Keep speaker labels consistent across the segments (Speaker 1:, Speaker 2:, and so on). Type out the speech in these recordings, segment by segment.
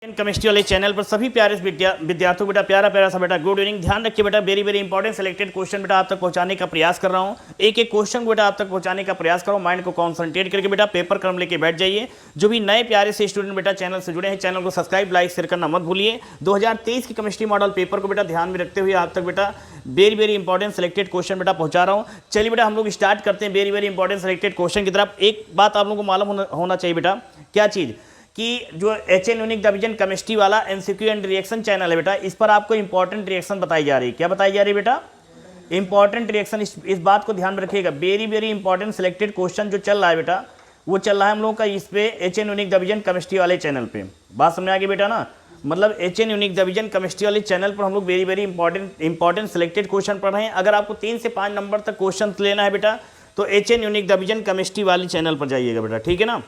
Speaker 1: Chemistry वाले channel पर सभी प्यारे विद्यार्थियों बेटा प्यारा प्यारा सा बेटा गुड इवनिंग। ध्यान रखिए बेटा, very very important selected question बेटा आप तक पहुंचाने का प्रयास कर रहा हूं। एक एक क्वेश्चन को बेटा आप तक पहुंचाने का प्रयास करो। माइंड को कॉन्सेंट्रेट करके बेटा पेपर कलम लेके बैठ जाइए। जो भी नए प्यारे से स्टूडेंट बेटा चैनल से जुड़े हैं, चैनल को सब्सक्राइब लाइक शेयर करना मत भूलिए। 2023 की केमिस्ट्री मॉडल पेपर को बेटा ध्यान में रखते हुए आप तक बेटा very very important selected question बेटा पहुंचा रहा हूं। चलिए बेटा हम लोग स्टार्ट करते हैं very very important selected question की तरफ। एक बात आप लोगों को मालूम होना चाहिए बेटा, क्या चीज़ कि जो HN यूनिक डिवीजन केमिस्ट्री वाला MCQ एंड रिएक्शन चैनल है बेटा, इस पर आपको इंपॉर्टेंट रिएक्शन बताई जा रही है। क्या बताई जा रही है बेटा? Important reaction. इस बात को ध्यान में रखिएगा। Very very important selected question जो चल रहा है बेटा, वो चल रहा है हम लोगों का इस पे HN यूनिक डिवीजन केमिस्ट्री वाले चैनल पे। बात समझ आ गई बेटा ना? मतलब HN यूनिक डिवीजन केमिस्ट्री वाले चैनल पर हम लोग very very important selected question पढ़ रहे हैं। अगर आपको 3 से 5 नंबर तक क्वेश्चन लेना है बेटा, तो HN यूनिक डिवीजन केमिस्ट्री वाले चैनल पर जाइएगा बेटा, ठीक है ना?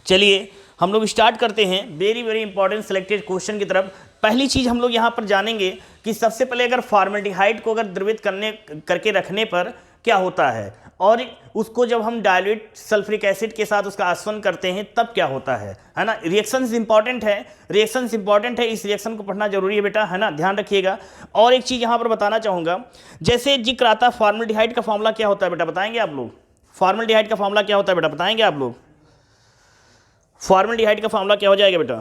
Speaker 1: चलिए हम लोग स्टार्ट करते हैं very very important selected question की तरफ। पहली चीज़ हम लोग यहाँ पर जानेंगे कि सबसे पहले अगर फॉर्मेल्डिहाइड को अगर द्रवित करके रखने पर क्या होता है, और उसको जब हम डाइल्यूट सल्फ्यूरिक एसिड के साथ उसका आसवन करते हैं तब क्या होता है ना? रिएक्शंस इंपॉर्टेंट है, रिएक्शंस इंपॉर्टेंट है, इस रिएक्शन को पढ़ना जरूरी है बेटा, है ना? ध्यान रखिएगा। और एक चीज़ यहाँ पर बताना चाहूँगा, जैसे जिक्र आता है फॉर्मेल्डिहाइड का फॉर्मूला क्या होता है बेटा, बताएंगे आप लोग? फॉर्मेल्डिहाइड का फॉर्मूला क्या होता है बेटा, बताएंगे आप लोग? फॉर्मेल्डिहाइड का फॉर्मूला क्या हो जाएगा बेटा?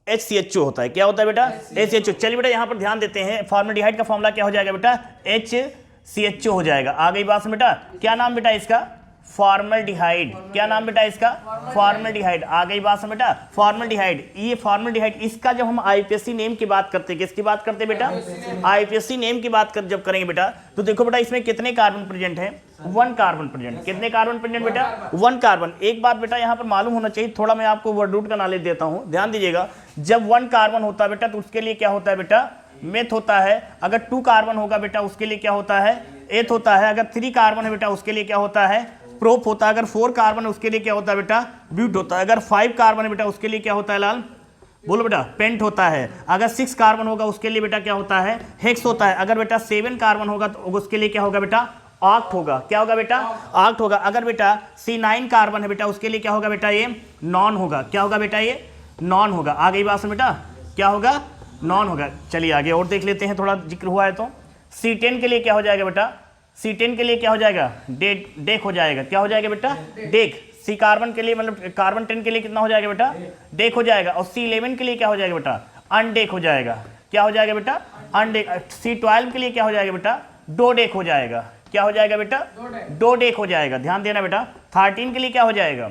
Speaker 1: HCHO होता है। क्या होता है बेटा? HCHO। चलिए बेटा यहाँ पर ध्यान देते हैं, फॉर्मेल्डिहाइड का फॉर्मूला क्या हो जाएगा बेटा? HCHO हो जाएगा। आ गई बात में बेटा? क्या नाम बेटा इसका? फॉर्मेल्डिहाइड। क्या नाम बेटा इसका? फॉर्मेल्डिहाइड। आ गई बात में बेटा? फॉर्मेल्डिहाइड। ये फॉर्मेल्डिहाइड, इसका जब हम IUPAC नेम की बात करते हैं, किसकी बात करते हैं बेटा? IUPAC नेम की बात जब करेंगे बेटा, तो देखो बेटा इसमें कितने कार्बन प्रेजेंट है? 1 कार्बन प्रेजेंट। कितने कार्बन प्रेजेंट बेटा? 1 कार्बन। एक बात बेटा यहाँ पर मालूम होना चाहिए, थोड़ा मैं आपको वर्ड रूट का नॉलेज देता हूँ, ध्यान दीजिएगा। जब 1 कार्बन होता है बेटा तो उसके लिए क्या होता है बेटा? मेथ होता है। अगर 2 कार्बन होगा बेटा उसके लिए क्या होता है? एथ होता है। अगर 3 कार्बन है बेटा उसके लिए क्या होता है? प्रोप होता है। अगर 4 कार्बन है उसके लिए क्या होता है बेटा? ब्यूट होता है। अगर 5 कार्बन है बेटा उसके लिए क्या होता है लाल? बोलो बेटा, पेंट होता है। अगर 6 कार्बन होगा उसके लिए बेटा क्या होता है? हेक्स होता है। अगर बेटा 7 कार्बन होगा तो उसके लिए क्या होगा बेटा? ऑक्ट होगा। क्या होगा बेटा? ऑक्ट होगा। अगर बेटा C9 कार्बन है बेटा उसके लिए क्या होगा बेटा? ये नॉन होगा। क्या होगा बेटा? ये नॉन होगा। आ गई बात बेटा? क्या होगा? नॉन होगा। चलिए आगे और देख लेते हैं, थोड़ा जिक्र हुआ है तो। C10 के लिए क्या हो जाएगा बेटा? C10 के लिए क्या हो जाएगा? डेक हो जाएगा। क्या हो जाएगा बेटा? डेक। C कार्बन के लिए मतलब कार्बन 10 के लिए कितना हो जाएगा बेटा? डेक हो जाएगा। और C11 के लिए क्या हो जाएगा बेटा? अनडेक हो जाएगा। क्या हो जाएगा बेटा? अनडेक। C12 के लिए क्या हो जाएगा बेटा? डोडेक हो जाएगा। क्या हो जाएगा बेटा? डोडेक हो जाएगा। ध्यान देना बेटा। 13 के लिए क्या हो जाएगा?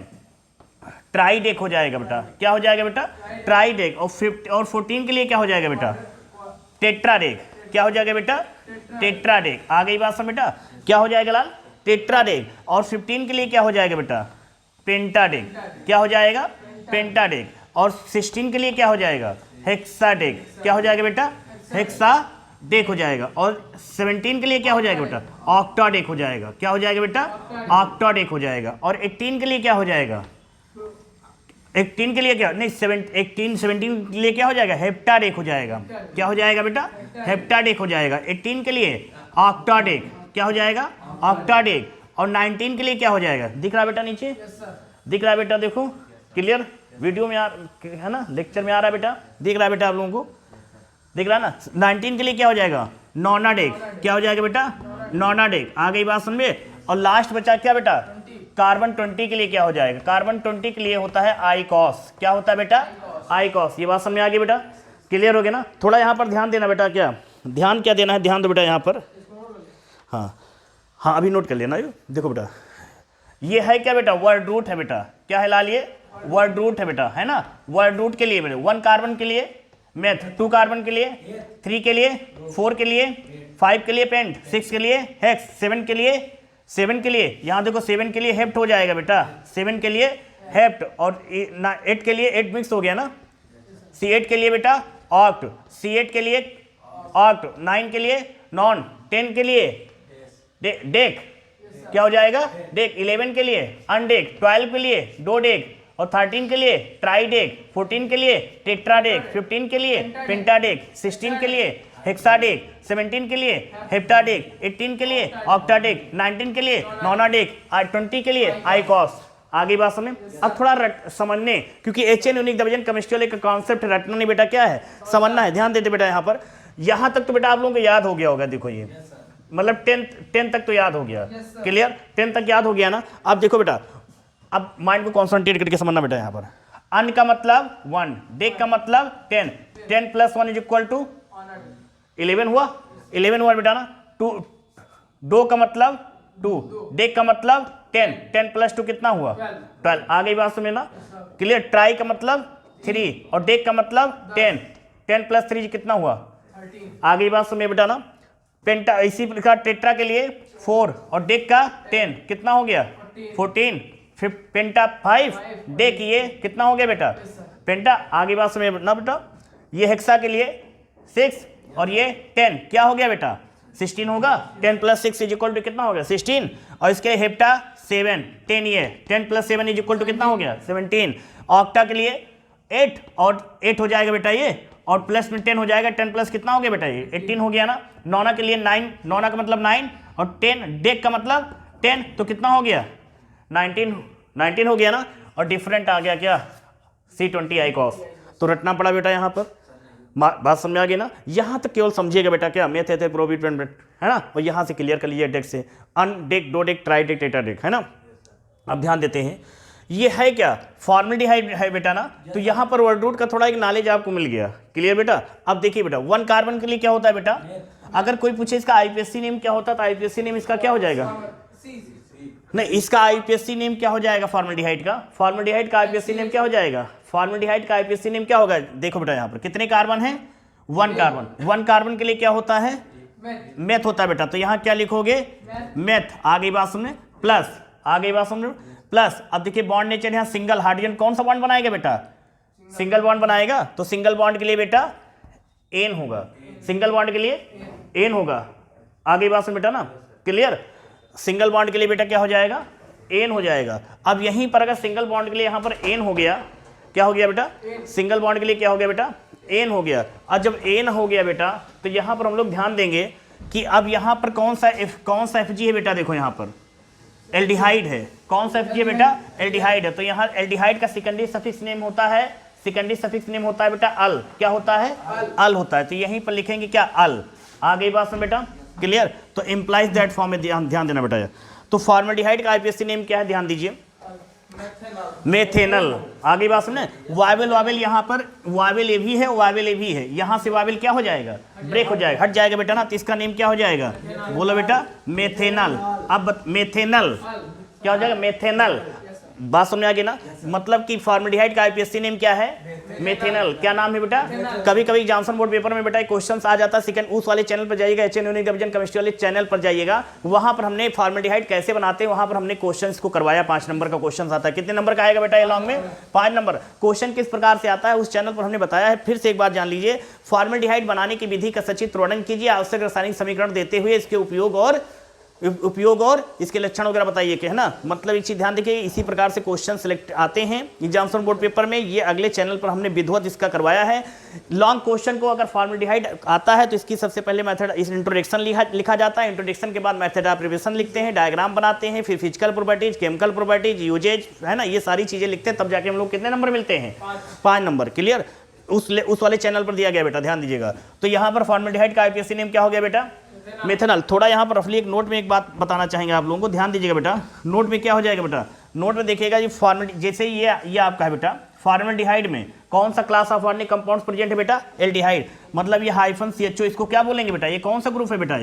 Speaker 1: ट्राइडेक हो जाएगा बेटा। क्या हो जाएगा बेटा? ट्राइडेक। और 14 के लिए क्या हो जाएगा बेटा? टेट्राडेक। क्या हो जाएगा बेटा? टेट्राडेक। आ गई बात समझ बेटा? क्या हो जाएगा लाल? टेट्राडेक। और 15 के लिए क्या हो जाएगा बेटा? पेंटाडेक। क्या हो जाएगा? पेंटाडेक। और 16 के लिए क्या हो जाएगा? हेक्साडेक। क्या हो जाएगा बेटा? हेक्साडेक हो जाएगा। और 17 के लिए क्या हो जाएगा बेटा? ऑक्टाडेक हो जाएगा। क्या हो जाएगा बेटा? ऑक्टाडेक हो जाएगा। और 18 के लिए क्या हो जाएगा? 18 के लिए क्या नहीं 17 के लिए क्या हो जाएगा? हेप्टाडेक हो जाएगा। क्या हो जाएगा बेटा? हेप्टाडेक हो जाएगा। 18 के लिए ऑक्टाडेक। क्या हो जाएगा? ऑक्टाडेक। और 19 के लिए क्या हो जाएगा? दिख रहा बेटा नीचे? दिख रहा बेटा? देखो क्लियर वीडियो में है ना, लेक्चर में आ रहा है बेटा? दिख रहा है बेटा आप लोगों को? दिख रहा है ना? 19 के लिए क्या हो जाएगा? नॉनाडेक। क्या हो जाएगा बेटा? नॉनाडेक। आ गई बात समझे? और लास्ट बचा क्या बेटा? कार्बन 20 के लिए क्या हो जाएगा? कार्बन 20 के लिए होता है आइकॉस। क्या होता है बेटा? आइकॉस। ये बात समझ आ गई बेटा? क्लियर हो गया ना? थोड़ा यहाँ पर ध्यान देना बेटा। क्या ध्यान क्या देना है? ध्यान दो बेटा यहाँ पर। हाँ हाँ अभी नोट कर लेना। देखो बेटा ये है क्या बेटा? वर्ड रूट है बेटा। क्या है लाल? ये वर्ड रूट है बेटा, है ना? वर्ड रूट के लिए बेटा 1 कार्बन के लिए मेथ, 2 कार्बन के लिए, 3 के लिए, 4 के लिए, 5 के लिए पेंट, 6 के लिए हेक्स, 7 के लिए यहाँ देखो 7 के लिए हेप्ट हो जाएगा बेटा। 7 के लिए हेप्ट। और 8 के लिए 8 मिक्स हो गया ना। C8 के लिए बेटा ऑक्ट। C8 के लिए ऑक्ट। 9 के लिए नॉन। 10 के लिए डेक। क्या हो जाएगा? डेक। 11 के लिए अनडेक। 12 के लिए डोडेक। और 13 के लिए ट्राइडेक। 14 के लिए टेट्राडेक। 15 के लिए पेंटाडेक। 16 के लिए हेक्साडेक। 17 के लिए हेप्टाडेक। 18 के लिए ऑक्टाडेक। 19 के लिए नॉनाडेक। 20 के लिए आइकॉस। आगे बात समझे। अब थोड़ा समझने, क्योंकि HN यूनिक डिवीजन केमिस्ट्री का कॉन्सेप्ट रटना नहीं बेटा, क्या है समझना है। ध्यान देते बेटा यहाँ पर, यहाँ तक तो बेटा आप लोगों को याद हो गया होगा। देखो ये मतलब 10 तक तो याद हो गया, क्लियर, 10 तक याद हो गया ना। अब देखो बेटा, अब माइंड को कॉन्सेंट्रेट करके समझना बेटा। यहाँ पर अन का मतलब 1, डेक का मतलब 10, 10 + 1 = 11 हुआ, 11 हुआ बेटा ना। डो का मतलब 2, डेक का मतलब 10, 10 + 2 कितना हुआ 12। आगे बात समझना, क्लियर। ट्राई का मतलब 3 और डेक का मतलब 10, 10 + 3 कितना हुआ 13। आगे बात समझे बेटा ना। पेंटा, इसी प्रकार टेट्रा के लिए 4 और डेक का 10 कितना हो गया 14। फिर पेंटा 5, डेक ये कितना हो गया बेटा पेंटा। आगे बात समझे ना बेटा। ये हेक्सा के लिए 6 और ये 10 क्या हो गया बेटा 16 होगा। 10 + 6 = कितना हो गया 16। और इसके हेप्टा 7, 10 ये 10 + 7 = कितना हो गया 17। ऑक्टा के लिए 8 और 8 हो जाएगा बेटा ये, और प्लस में 10 हो जाएगा। 10 प्लस कितना हो गया बेटा ये 18 हो गया ना। नौना के लिए 9, नौना का मतलब 9 और 10, डेक का मतलब 10 तो कितना हो गया 19 हो गया ना। और डिफरेंट आ गया क्या C20I cos। तो रटना पड़ा बेटा यहाँ पर, बात समझ आ गई ना। यहाँ तक केवल समझिएगा बेटा, क्या मेथ है प्रोबेट है ना। और यहाँ से क्लियर कर लीजिए डेक से, undec, dodec, tridec, tetradec, है ना। अब ध्यान देते हैं, ये है क्या फॉर्मेल्डिहाइड है बेटा ना। तो यहाँ पर वर्ड रूट का थोड़ा एक नॉलेज आपको मिल गया, क्लियर बेटा। अब देखिए बेटा 1 कार्बन के लिए क्या होता है बेटा, अगर कोई पूछे इसका IPSC नेम क्या होता है, तो IPSC नेम इसका क्या हो जाएगा, नहीं इसका IPSC नेम क्या हो जाएगा फॉर्मेल्डिहाइड का, फॉर्मेल्डिहाइड का IPSC नेम क्या हो जाएगा, फॉर्मेल्डिहाइड का IPSC नेम क्या होगा। देखो बेटा यहाँ पर कितने कार्बन है 1 कार्बन, 1 कार्बन के लिए क्या होता है मेथ होता है बेटा। तो यहाँ क्या लिखोगे मेथ, आगे बात सुनने प्लस, आगे बात सुन प्लस। अब देखिए बॉन्ड नेचर यहाँ सिंगल, हाइड्रोजन कौन सा बॉन्ड बनाएगा बेटा सिंगल बॉन्ड बनाएगा। तो सिंगल बॉन्ड के लिए बेटा एन होगा, सिंगल बॉन्ड के लिए एन होगा। आगे बात सुन बेटा ना, क्लियर। सिंगल बॉन्ड के लिए बेटा क्या हो जाएगा एन हो जाएगा। अब यहीं पर अगर सिंगल बॉन्ड के लिए यहाँ पर एन हो गया, क्या हो गया बेटा सिंगल बॉन्ड के लिए क्या हो गया बेटा एन हो गया। और जब एन हो गया बेटा तो यहाँ पर हम लोग ध्यान देंगे कि अब यहाँ पर कौन सा FG है बेटा। देखो यहाँ पर एल्डिहाइड है, कौन सा FG है बेटा एल्डिहाइड है। तो यहाँ एल्डिहाइड का सेकेंडरी सफिक्स नेम होता है, सेकेंडरी सफिक्स नेम होता है बेटा अल, क्या होता है अल होता है। तो यहीं पर लिखेंगे क्या अल। आ गई बात में बेटा, क्लियर। तो इम्प्लाइज दैट फॉर्म में ध्यान देना बेटा। तो फॉर्मेल्डिहाइड का IPSC नेम क्या है ध्यान दीजिए मेथेनल। आगे बात सुने, वाइबल वाइबल यहाँ पर वाइबल ए भी है, वाइबल ए भी है, यहाँ से वाइबल क्या हो जाएगा ब्रेक हो जाएगा, हट जाएगा बेटा ना। तो इसका नेम क्या हो जाएगा बोलो बेटा मेथेनल। अब मेथेनल क्या हो जाएगा मेथेनल, बात समझ आ गई ना। मतलब कि फॉर्मेल्डिहाइड का IPSC नेम क्या है मेथेनल। क्या नाम है बेटा, कभी कभी एग्जामिनेशन बोर्ड पेपर में बेटा क्वेश्चन आ जाता है सेकंड, उस वाले चैनल पर जाइएगा, HN यूनिक डिवीजन केमिस्ट्री वाले चैनल पर जाइएगा, वहां पर हमने फॉर्मेल्डिहाइड कैसे बनाते हैं वहां पर हमने क्वेश्चंस को करवाया। 5 नंबर का क्वेश्चन आता है, कितने नंबर का आएगा बेटा ये लॉन्ग में 5 नंबर। क्वेश्चन किस प्रकार से आता है उस चैनल पर हमने बताया है। फिर से एक बात जान लीजिए, फॉर्मेल्डिहाइड बनाने की विधि का सचित्र वर्णन कीजिए, आवश्यक रासायनिक समीकरण देते हुए इसके उपयोग और इसके लक्षण वगैरह बताइए कि है ना। मतलब एक चीज ध्यान देखिए, इसी प्रकार से क्वेश्चन सिलेक्ट आते हैं एग्जामिनेशन बोर्ड पेपर में। ये अगले चैनल पर हमने विधिवत इसका करवाया है। लॉन्ग क्वेश्चन को अगर फॉर्मेल्डिहाइड आता है तो इसकी सबसे पहले मेथड इस इंट्रोडक्शन लिखा जाता है, इंट्रोडक्शन के बाद मेथड ऑफ प्रिपरेशन लिखते हैं, डायग्राम बनाते हैं, फिर physical properties, chemical properties, usages, है ना, ये सारी चीजें लिखते हैं। तब जाके हम लोग कितने नंबर मिलते हैं 5 नंबर, क्लियर। उस वाले चैनल पर दिया गया बेटा, ध्यान दीजिएगा। तो यहाँ पर फॉर्मेल्डिहाइड का IPSC नेम क्या हो गया बेटा मेथेनल। थोड़ा यहाँ पर रफली एक नोट में एक बात बताना चाहेंगे आप लोगों को, ध्यान दीजिएगा बेटा। नोट में क्या हो जाएगा बेटा, नोट में देखिएगा जी जैसे ये आपका है बेटा फॉर्मेल्डिहाइड में कौन सा class of organic compounds present है बेटा एल्डिहाइड। मतलब ये हाइफन CHO इसको क्या बोलेंगे बेटा, ये कौन सा ग्रुप है बेटा,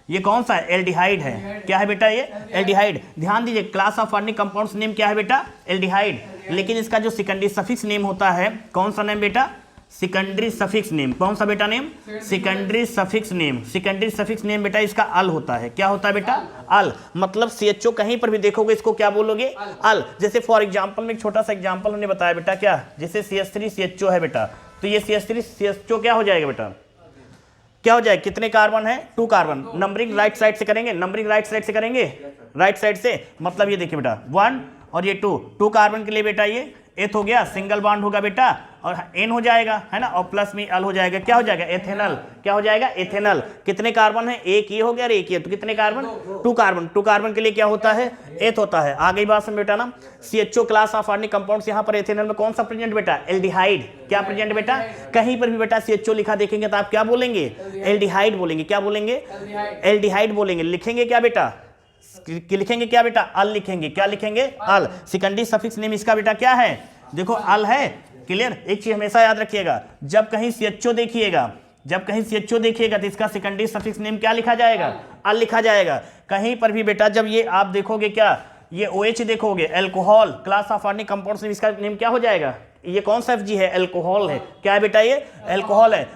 Speaker 1: ये कौन सा है एल्डिहाइड है। क्या है बेटा ये एल्डिहाइड। ध्यान दीजिए class of organic compounds name क्या है बेटा एल्डिहाइड, लेकिन इसका जो सेकेंडरी सफिक्स नेम होता है कौन सा नेम बेटा सेकेंडरी सफिक्स नेम, कौन सा बेटा name secondary suffix name. Secondary suffix name बेटा इसका अल होता है, क्या होता है बेटा अल। मतलब CHO कहीं पर भी देखोगे इसको क्या बोलोगे अल। जैसे फॉर एग्जांपल में एक छोटा सा एग्जांपल हमने बताया बेटा, क्या जैसे CH3CHO है बेटा, तो ये CH3CHO क्या हो जाएगा बेटा, क्या हो जाएगा, कितने कार्बन है 2 कार्बन। नंबरिंग राइट साइड से करेंगे, नंबरिंग राइट साइड से करेंगे, राइट साइड से। मतलब ये देखिए बेटा 1 और ये 2 कार्बन के लिए बेटा ये एथ हो गया, सिंगल बॉन्ड होगा बेटा, और एन हो जाएगा, है ना, और प्लस में अल हो जाएगा, क्या हो जाएगा, एथेनल। क्या हो जाएगा, एथेनल। कितने कार्बन है, एक ये हो गया और एक ये, तो कितने कार्बन, 2 कार्बन। 2 कार्बन के लिए क्या होता है, एथ होता है। आ गई बात समझ बेटा ना। CHO class of organic compounds, यहाँ पर एथेनल में कौन सा प्रेजेंट बेटा, एल्डिहाइड। क्या प्रेजेंट बेटा, कहीं पर भी बेटा CHO लिखा देखेंगे तो आप क्या बोलेंगे, एल्डिहाइड बोलेंगे। क्या बोलेंगे, एल्डिहाइड बोलेंगे। लिखेंगे क्या बेटा, लिखेंगे क्या बेटा, अल लिखेंगे। क्या लिखेंगे, अल। सेकेंडरी सफिक्स नेम इसका बेटा क्या है, देखो अल है। क्लियर। एक चीज हमेशा याद रखिएगा, जब कहीं CHO देखिएगा, जब कहीं CHO देखिएगा तो इसका सेकेंडरी सफिक्स नेम क्या लिखा जाएगा, अल लिखा जाएगा। कहीं पर भी बेटा जब ये आप देखोगे, क्या ये OH देखोगे, alcohol, class of organic compounds में इसका नेम क्या हो जाएगा, ये कौन सा FG है, अल्कोहल है। क्या है बेटा, ये अल्कोहल है।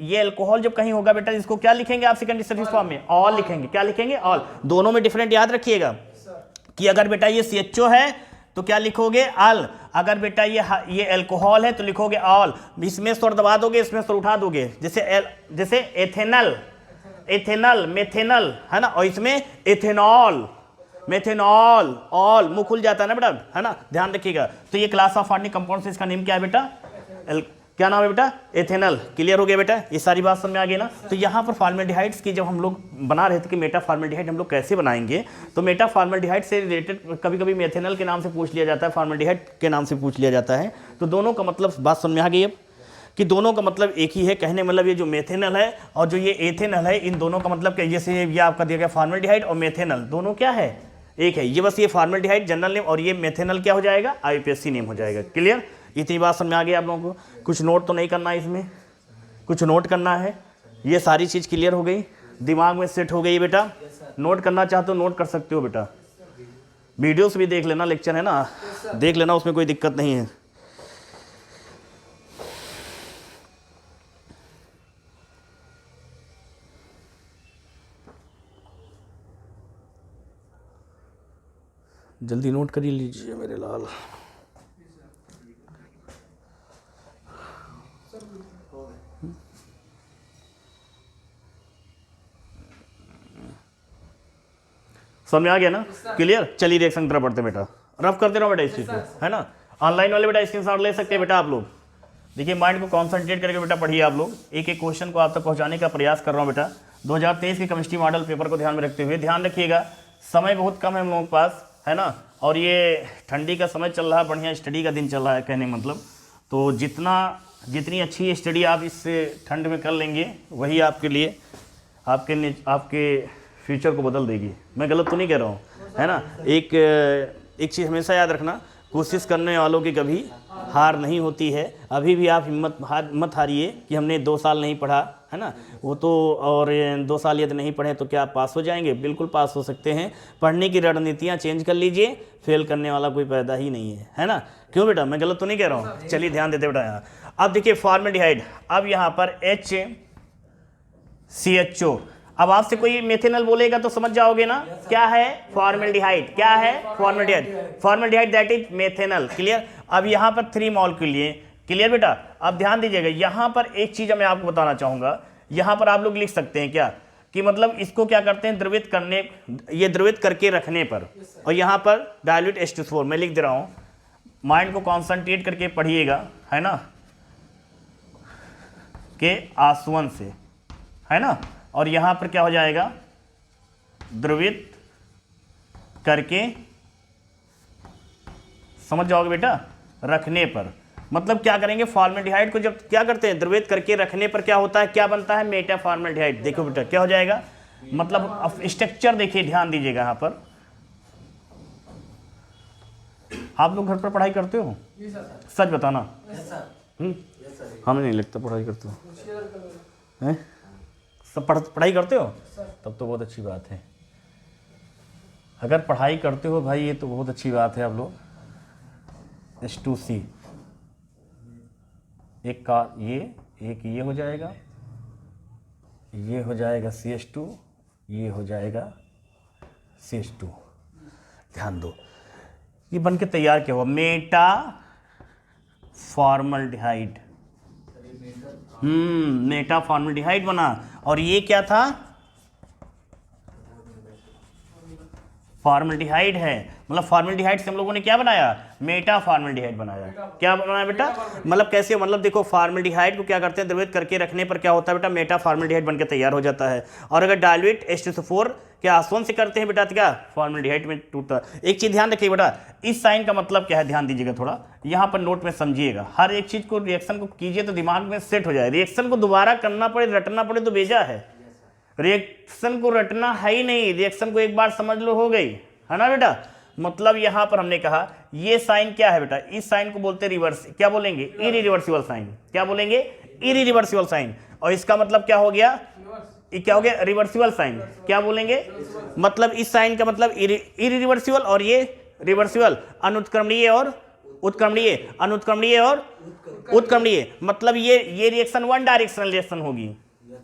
Speaker 1: ये अल्कोहल जब कहीं होगा बेटा, इसको क्या लिखेंगे आप सेकेंडरी सफिक्स फॉर्म में, ऑल लिखेंगे। क्या लिखेंगे, ऑल। दोनों में डिफरेंट याद रखिएगा कि अगर बेटा ये CHO है तो क्या लिखोगे, अल। अगर बेटा ये अल्कोहल है तो लिखोगे ऑल। इसमें स्वर दबा दोगे, इसमें स्वर उठा दोगे, जैसे एथेनल, एथेनल, मेथेनल, है ना, और इसमें एथेनॉल, मेथेनॉल, ऑल, मुंह खुल जाता है ना बेटा, है ना, ध्यान रखिएगा। तो ये क्लास ऑफ ऑर्गेनिक कंपाउंड्स, इसका नेम क्या है बेटा, क्या नाम है बेटा, एथेनल। क्लियर हो गया बेटा, ये सारी बात समझ में आ गई ना। तो यहाँ पर फॉर्मेल्डिहाइड्स की जब हम लोग बना रहे थे कि मेटा फॉर्मेल्डिहाइड हम लोग कैसे बनाएंगे, तो मेटा फॉर्मेल्डिहाइड से रिलेटेड कभी कभी मेथेनल के नाम से पूछ लिया जाता है, फॉर्मेल्डिहाइड के नाम से पूछ लिया जाता है। तो दोनों का मतलब बात समझ में आ गई अब, कि दोनों का मतलब एक ही है। कहने मतलब ये जो मेथेनल है और जो ये एथेनल है, इन दोनों का मतलब क्या, जैसे ये आपका दिया गया फॉर्मेल्डिहाइड और मेथेनल, दोनों क्या है, एक है। ये बस ये फॉर्मेल्डिहाइड जनरल नेम और ये मेथेनल क्या हो जाएगा, IUPAC नेम हो जाएगा। क्लियर। इतनी बात समझ में आ गई आप लोगों को। कुछ नोट तो नहीं करना है, इसमें कुछ नोट करना है। ये सारी चीज़ क्लियर हो गई, दिमाग में सेट हो गई बेटा। नोट करना चाहते हो नोट कर सकते हो बेटा, वीडियोस भी देख लेना, लेक्चर है ना, देख लेना, उसमें कोई दिक्कत नहीं है। जल्दी नोट कर लीजिए मेरे लाल। समझ में आ गया ना, क्लियर। चलिए रिएक्शन तरफ बढ़ते बेटा, रफ करते रहो बेटा इस चीज़ को, है ना। ऑनलाइन वाले बेटा स्क्रीनशॉट ले सकते हैं बेटा आप लोग। देखिए माइंड को कॉन्सेंट्रेट करके बेटा पढ़िए आप लोग। एक एक क्वेश्चन को आप तक पहुंचाने का प्रयास कर रहा हूं बेटा। 2023 के केमिस्ट्री मॉडल पेपर को ध्यान में रखते हुए, ध्यान रखिएगा समय बहुत कम है हम लोगों के पास, है ना, और ये ठंडी का समय चल रहा है, बढ़िया स्टडी का दिन चल रहा है कहने मतलब। तो जितनी अच्छी स्टडी आप इस ठंड में कर लेंगे, वही आपके लिए आपके फ्यूचर को बदल देगी। मैं गलत तो नहीं कह रहा हूँ, है ना। एक चीज़ हमेशा याद रखना, कोशिश करने वालों की कभी हार नहीं होती है। अभी भी आप मत हारिए कि हमने 2 साल नहीं पढ़ा, है ना, वो तो, और 2 साल यदि नहीं पढ़े तो क्या आप पास हो जाएंगे, बिल्कुल पास हो सकते हैं। पढ़ने की रणनीतियाँ चेंज कर लीजिए, फेल करने वाला कोई पैदा ही नहीं है, है ना। क्यों बेटा, मैं गलत तो नहीं कह रहा हूँ। चलिए ध्यान देते बेटा यहाँ। अब देखिए फॉर्मेल्डिहाइड, अब यहाँ पर HCHO। अब आपसे कोई मेथेनल बोलेगा तो समझ जाओगे ना, क्या है फॉर्मेल्डिहाइड, क्या है formaldehyde, formaldehyde that is methanal. Clear. अब यहाँ पर 3 मॉलिक्यूल लिए, क्लियर बेटा। अब ध्यान दीजिएगा, यहाँ पर एक चीज मैं आपको बताना चाहूंगा। यहाँ पर आप लोग लिख सकते हैं क्या, कि मतलब इसको क्या करते हैं, द्रवित करने, ये द्रवित करके रखने पर, और यहाँ पर डायल्यूट H2SO4 मैं लिख दे रहा हूँ। माइंड को कॉन्सेंट्रेट करके पढ़िएगा, है ना, के आसवन से, है ना। और यहाँ पर क्या हो जाएगा, द्रवित करके, समझ जाओगे बेटा, रखने पर। मतलब क्या करेंगे, फॉर्मेल्डिहाइड को जब क्या करते हैं, द्रवित करके रखने पर क्या होता है, क्या बनता है, मेटा फॉर्मेल्डिहाइड। देखो बेटा क्या हो जाएगा, मतलब स्ट्रक्चर देखिए, ध्यान दीजिएगा यहाँ पर। आप लोग घर पर पढ़ाई करते हो, सच बताना। हमें नहीं लगता पढ़ाई करते हो, हैं सब पढ़ाई करते हो, तब तो बहुत अच्छी बात है। अगर पढ़ाई करते हो भाई, ये तो बहुत अच्छी बात है। आप लोग H2C, एक का ये हो जाएगा, ये हो जाएगा CH2, ये हो जाएगा CH2। ध्यान दो, ये बन के तैयार क्या हुआ, मेटा फॉर्मेल्डिहाइड। मेटा फॉर्मेल्डिहाइड बना। और ये क्या था, फॉर्मल्डिहाइड है, मतलब फॉर्मल्डिहाइड से हम लोगों ने क्या बनाया, मेटा फॉर्मल्डिहाइड बनाया। क्या बनाया बेटा, मतलब कैसे, मतलब देखो फॉर्मल्डिहाइड को क्या करते हैं, द्रवित करके रखने पर क्या होता है बेटा, मेटा फॉर्मल्डिहाइड बनकर तैयार हो जाता है। और अगर डाइल्यूट H2SO4 के आसवन से करते हैं बेटा तो क्या फॉर्मल्डिहाइड में टूटता है। एक चीज ध्यान रखिए बेटा, इस साइन का मतलब क्या है, ध्यान दीजिएगा थोड़ा, यहाँ पर नोट में समझिएगा, हर एक चीज को रिएक्शन को कीजिए तो दिमाग में सेट हो जाए। रिएक्शन को दोबारा करना पड़े, रटना पड़े तो बेजा है, रिएक्शन को रटना है ही नहीं, रिएक्शन को एक बार समझ लो हो गई, है ना बेटा। मतलब यहां पर हमने कहा ये साइन क्या है बेटा, इस साइन को बोलते हैं रिवर्स, क्या बोलेंगे, इरिवर्सिबल साइन। क्या बोलेंगे, इरिवर्सिबल साइन। और इसका मतलब क्या हो गया, ये क्या हो गया, रिवर्सिबल साइन। क्या बोलेंगे, मतलब इस साइन का मतलब इरिवर्सिबल और ये रिवर्सिबल, अनुत्क्रमणीय और उत्क्रमणीय, अनुत्क्रमणीय और उत्क्रमणीय। मतलब ये रिएक्शन वन डायरेक्शनल रिएक्शन होगी।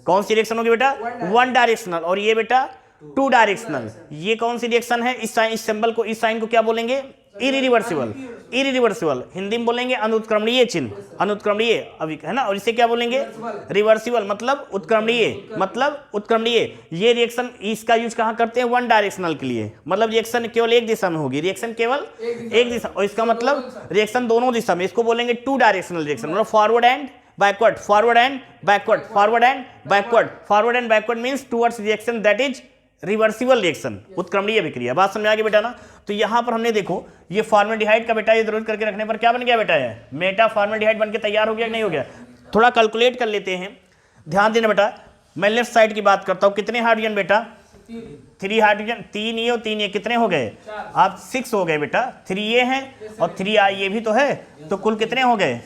Speaker 1: कौन सी रिएक्शन होगी बेटा, वन डायरेक्शनल। और ये बेटा टू डायरेक्शनल। ये कौन सी रिएक्शन है, इस सिंबल को, इस साइन को क्या बोलेंगे, इरिवर्सिबल। इरिवर्सिबल हिंदी में बोलेंगे अनुत्क्रमणीय चिन्ह, अनुत्क्रमणीय अभी, है ना। और इसे क्या बोलेंगे, रिवर्सिबल, मतलब उत्क्रमणीय, मतलब उत्क्रमणीय। ये रिएक्शन इसका यूज कहाँ करते हैं, वन डायरेक्शनल के लिए, मतलब रिएक्शन केवल एक दिशा में होगी, रिएक्शन केवल एक दिशा। और इसका मतलब रिएक्शन दोनों दिशा में, इसको बोलेंगे टू डायरेक्शनल रिएक्शन, मतलब forward and backward, forward and backward, forward and backward, forward and backward means towards reaction that is reversible reaction, उत्क्रमणीय अभिक्रिया। बात समझ आ गई बेटा ना। तो यहाँ पर हमने देखो ये फॉर्मल्डिहाइड का बेटा ये जरूरत करके रखने पर क्या बन गया बेटा, है मेटा फॉर्मल्डिहाइड बन के तैयार हो गया कि नहीं हो गया। थोड़ा कैलकुलेट कर लेते हैं, ध्यान देना बेटा। मैं लेफ्ट साइड की बात करता हूँ, कितने हाइड्रोजन बेटा, 3 हाइड्रोजन, 3 ये और 3 ये, कितने हो गए, आप 6 हो गए बेटा। 3 ये हैं और 3 ये भी तो है, तो कुल कितने हो गए,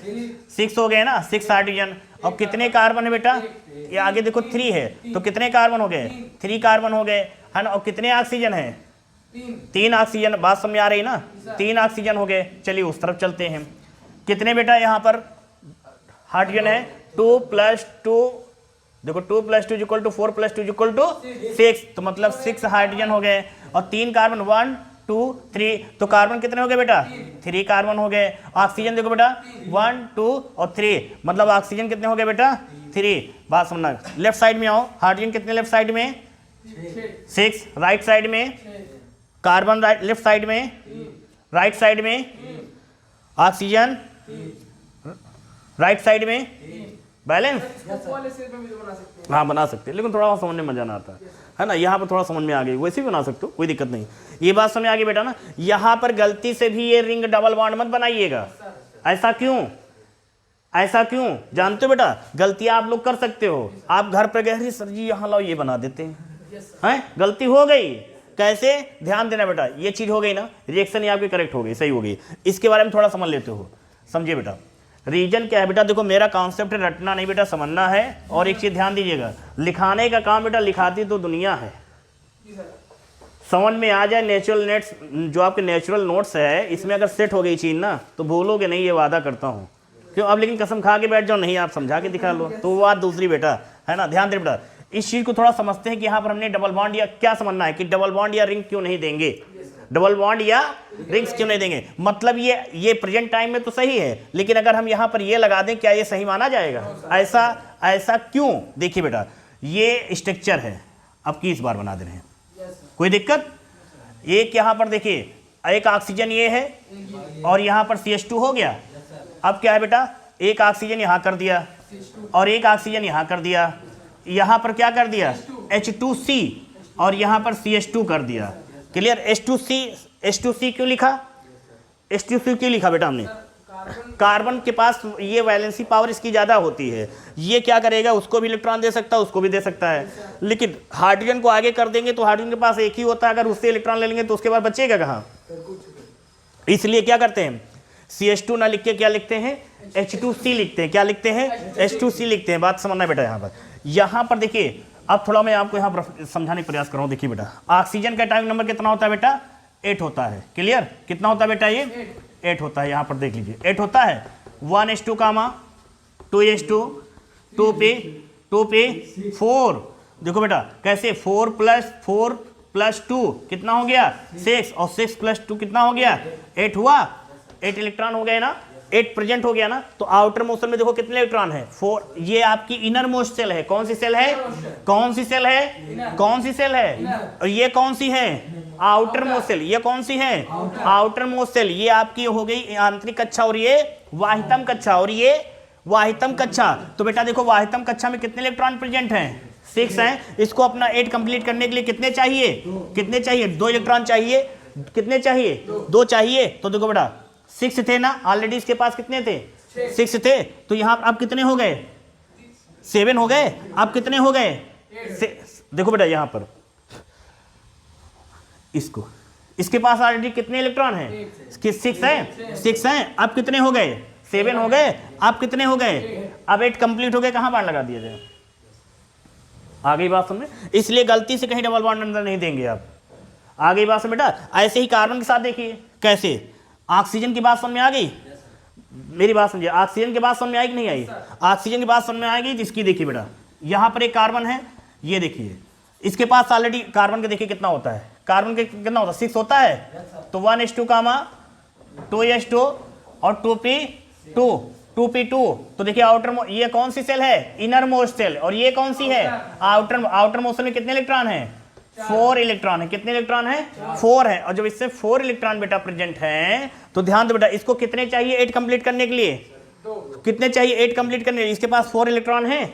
Speaker 1: 6 हो गए ना, 6 हाइड्रोजन। और कितने कार्बन है बेटा, ये आगे देखो 3 है, तो कितने कार्बन हो गए, 3 कार्बन हो गए, है ना। और कितने ऑक्सीजन है, 3 ऑक्सीजन। बात समझ आ रही ना, 3 ऑक्सीजन हो गए। चलिए उस तरफ चलते हैं, कितने बेटा यहाँ पर हाइड्रोजन है, 2 + 2, देखो 2 + 2 = 4 + 2 = 6, तो मतलब 6 हाइड्रोजन हो गए। और 3 कार्बन, 1 2 3, तो कार्बन कितने हो गए बेटा, 3 कार्बन हो गए। ऑक्सीजन देखो बेटा 1 2 और 3, मतलब ऑक्सीजन कितने हो गए बेटा, 3। बात समझना, लेफ्ट साइड में आओ, हाइड्रोजन कितने लेफ्ट साइड में, 6, राइट साइड में कार्बन, राइट लेफ्ट साइड में, राइट साइड में ऑक्सीजन, राइट साइड में बैलेंस। हाँ बना सकते हैं, लेकिन थोड़ा समझने में मजा ना आता है ना। यहाँ पर थोड़ा समझ में आ गई, वैसे भी बना सकते हो, कोई दिक्कत नहीं। ये बात समझ आ गई बेटा ना। यहाँ पर गलती से भी ये रिंग डबल बॉन्ड मत बनाइएगा। ऐसा क्यों, ऐसा क्यों जानते हो बेटा, गलतियां आप लोग कर सकते हो। आप घर पर गए, सर जी यहाँ लाओ ये बना देते हैं, गलती हो गई। कैसे, ध्यान देना बेटा, ये चीज हो गई ना, रिएक्शन आपकी करेक्ट हो गई, सही हो गई। इसके बारे में थोड़ा समझ लेते हो, समझिए बेटा। रीजन क्या है बेटा, देखो मेरा कॉन्सेप्ट रटना नहीं बेटा, समझना है। और एक चीज ध्यान दीजिएगा, लिखाने का काम बेटा, लिखाती तो दुनिया है, समझ में आ जाए। नेचुरल नेट्स जो आपके नेचुरल नोट्स है, इसमें अगर सेट हो गई चीज ना तो बोलोगे नहीं, ये वादा करता हूँ। क्यों, अब लेकिन कसम खा के बैठ जाओ, नहीं आप समझा के दिखा लो तो वो बात दूसरी बेटा, है ना। ध्यान दे बेटा, इस चीज को थोड़ा समझते हैं कि यहाँ पर हमने डबल बॉन्ड या क्या समझना है कि डबल बॉन्ड या रिंग क्यों नहीं देंगे, डबल बॉन्ड या रिंग्स क्यों नहीं देंगे। मतलब ये प्रेजेंट टाइम में तो सही है, लेकिन अगर हम यहाँ पर ये लगा दें, क्या ये सही माना जाएगा, ऐसा क्यों। देखिए बेटा, ये स्ट्रक्चर है, अब की इस बार बना दे रहे हैं, कोई दिक्कत। एक यहाँ पर देखिए, एक ऑक्सीजन ये है और यहाँ पर CH2 हो गया। अब क्या है बेटा, एक ऑक्सीजन यहाँ कर दिया और एक ऑक्सीजन यहाँ कर दिया, यहाँ पर क्या कर दिया, H2C और यहाँ पर CH2 कर दिया। क्लियर। H2C क्यों लिखा, H2C क्यों लिखा बेटा हमने, कार्बन के पास ये वैलेंसी पावर इसकी ज़्यादा होती है, ये क्या करेगा, उसको भी इलेक्ट्रॉन दे सकता है, उसको भी दे सकता है। लेकिन हाइड्रोजन को आगे कर देंगे तो हाइड्रोजन के पास एक ही होता है, अगर उससे इलेक्ट्रॉन ले लेंगे तो उसके बाद बचेगा कहाँ। इसलिए क्या करते हैं, CH2 ना लिख के क्या लिखते हैं, H2C लिखते हैं। क्या लिखते हैं, H2C लिखते हैं। बात समझना बेटा। यहाँ पर देखिए, अब थोड़ा मैं आपको यहाँ पर समझाने का प्रयास कर रहा हूँ। देखिए बेटा, ऑक्सीजन का एटॉमिक नंबर कितना होता है बेटा, 8 होता है। क्लियर, कितना होता है बेटा, ये 8 होता है। यहाँ पर देख लीजिए 8 होता है। 1s2 2s2 2 पे 4। देखो बेटा कैसे, 4 + 2 कितना हो गया, 6, और 6 + 2 कितना हो गया, 8 हुआ। 8 इलेक्ट्रॉन हो गए ना, 8 प्रेजेंट हो गया ना। तो आउटर मोशन में देखो कितने इलेक्ट्रॉन है, 4। ये आपकी इनर मोस्ट सेल है। कौन सी सेल है, कौन सी सेल है, कौन सी सेल है, और ये कौन सी है, आउटर मोस्ट सेल। ये कौन सी है? Outermost cell. ये आपकी हो गई आंतरिक कक्षा और ये वाहितम कक्षा और ये वाहितम कक्षा। तो बेटा देखो वाहितम कक्षा में कितने इलेक्ट्रॉन प्रेजेंट हैं? 6 हैं। इसको अपना 8 कंप्लीट करने के लिए कितने चाहिए? कितने चाहिए? 2 इलेक्ट्रॉन चाहिए। कितने चाहिए? 2 चाहिए। तो देखो बेटा 6 थे ना ऑलरेडी, इसके पास कितने थे? 6 थे। तो यहाँ अब कितने हो गए? 7 हो गए। अब कितने हो गए? देखो बेटा यहाँ पर इसको, इसके पास ऑलरेडी कितने इलेक्ट्रॉन हैं? 6 हैं। 6 हैं। अब कितने हो गए? 7 हो गए। अब कितने हो गए? अब 8 कंप्लीट हो गए। कहाँ बाण लगा दिए थे? आ गई बात समझ? इसलिए गलती से कहीं डबल बॉन्ड अंदर नहीं देंगे आप। आ गई बात समझ बेटा? ऐसे ही कार्बन के साथ देखिए कैसे। ऑक्सीजन की बात समझ में आ गई? मेरी बात समझिए। ऑक्सीजन की बात समझ में आई कि नहीं आई? ऑक्सीजन की बात समझ में आएगी। इसकी देखिए बेटा, यहाँ पर एक कार्बन है, ये देखिए इसके पास ऑलरेडी कार्बन के देखिए कितना होता है? कार्बन के कितना होता है? 6 होता है। तो 1s2 कामा 2s2 और 2p2 2p2। तो देखिए आउटर, ये कौन सी सेल है? Innermost cell. और ये कौन सी है? आउटर मोस्ट सेल में कितने इलेक्ट्रॉन है? 4 इलेक्ट्रॉन है। कितने इलेक्ट्रॉन है? 4 है। और जब इससे 4 इलेक्ट्रॉन बेटा प्रेजेंट है तो ध्यान दो बेटा, इसको कितने चाहिए 8 कंप्लीट करने के लिए? कितने चाहिए 8 कंप्लीट करने के लिए? इसके पास 4 इलेक्ट्रॉन है।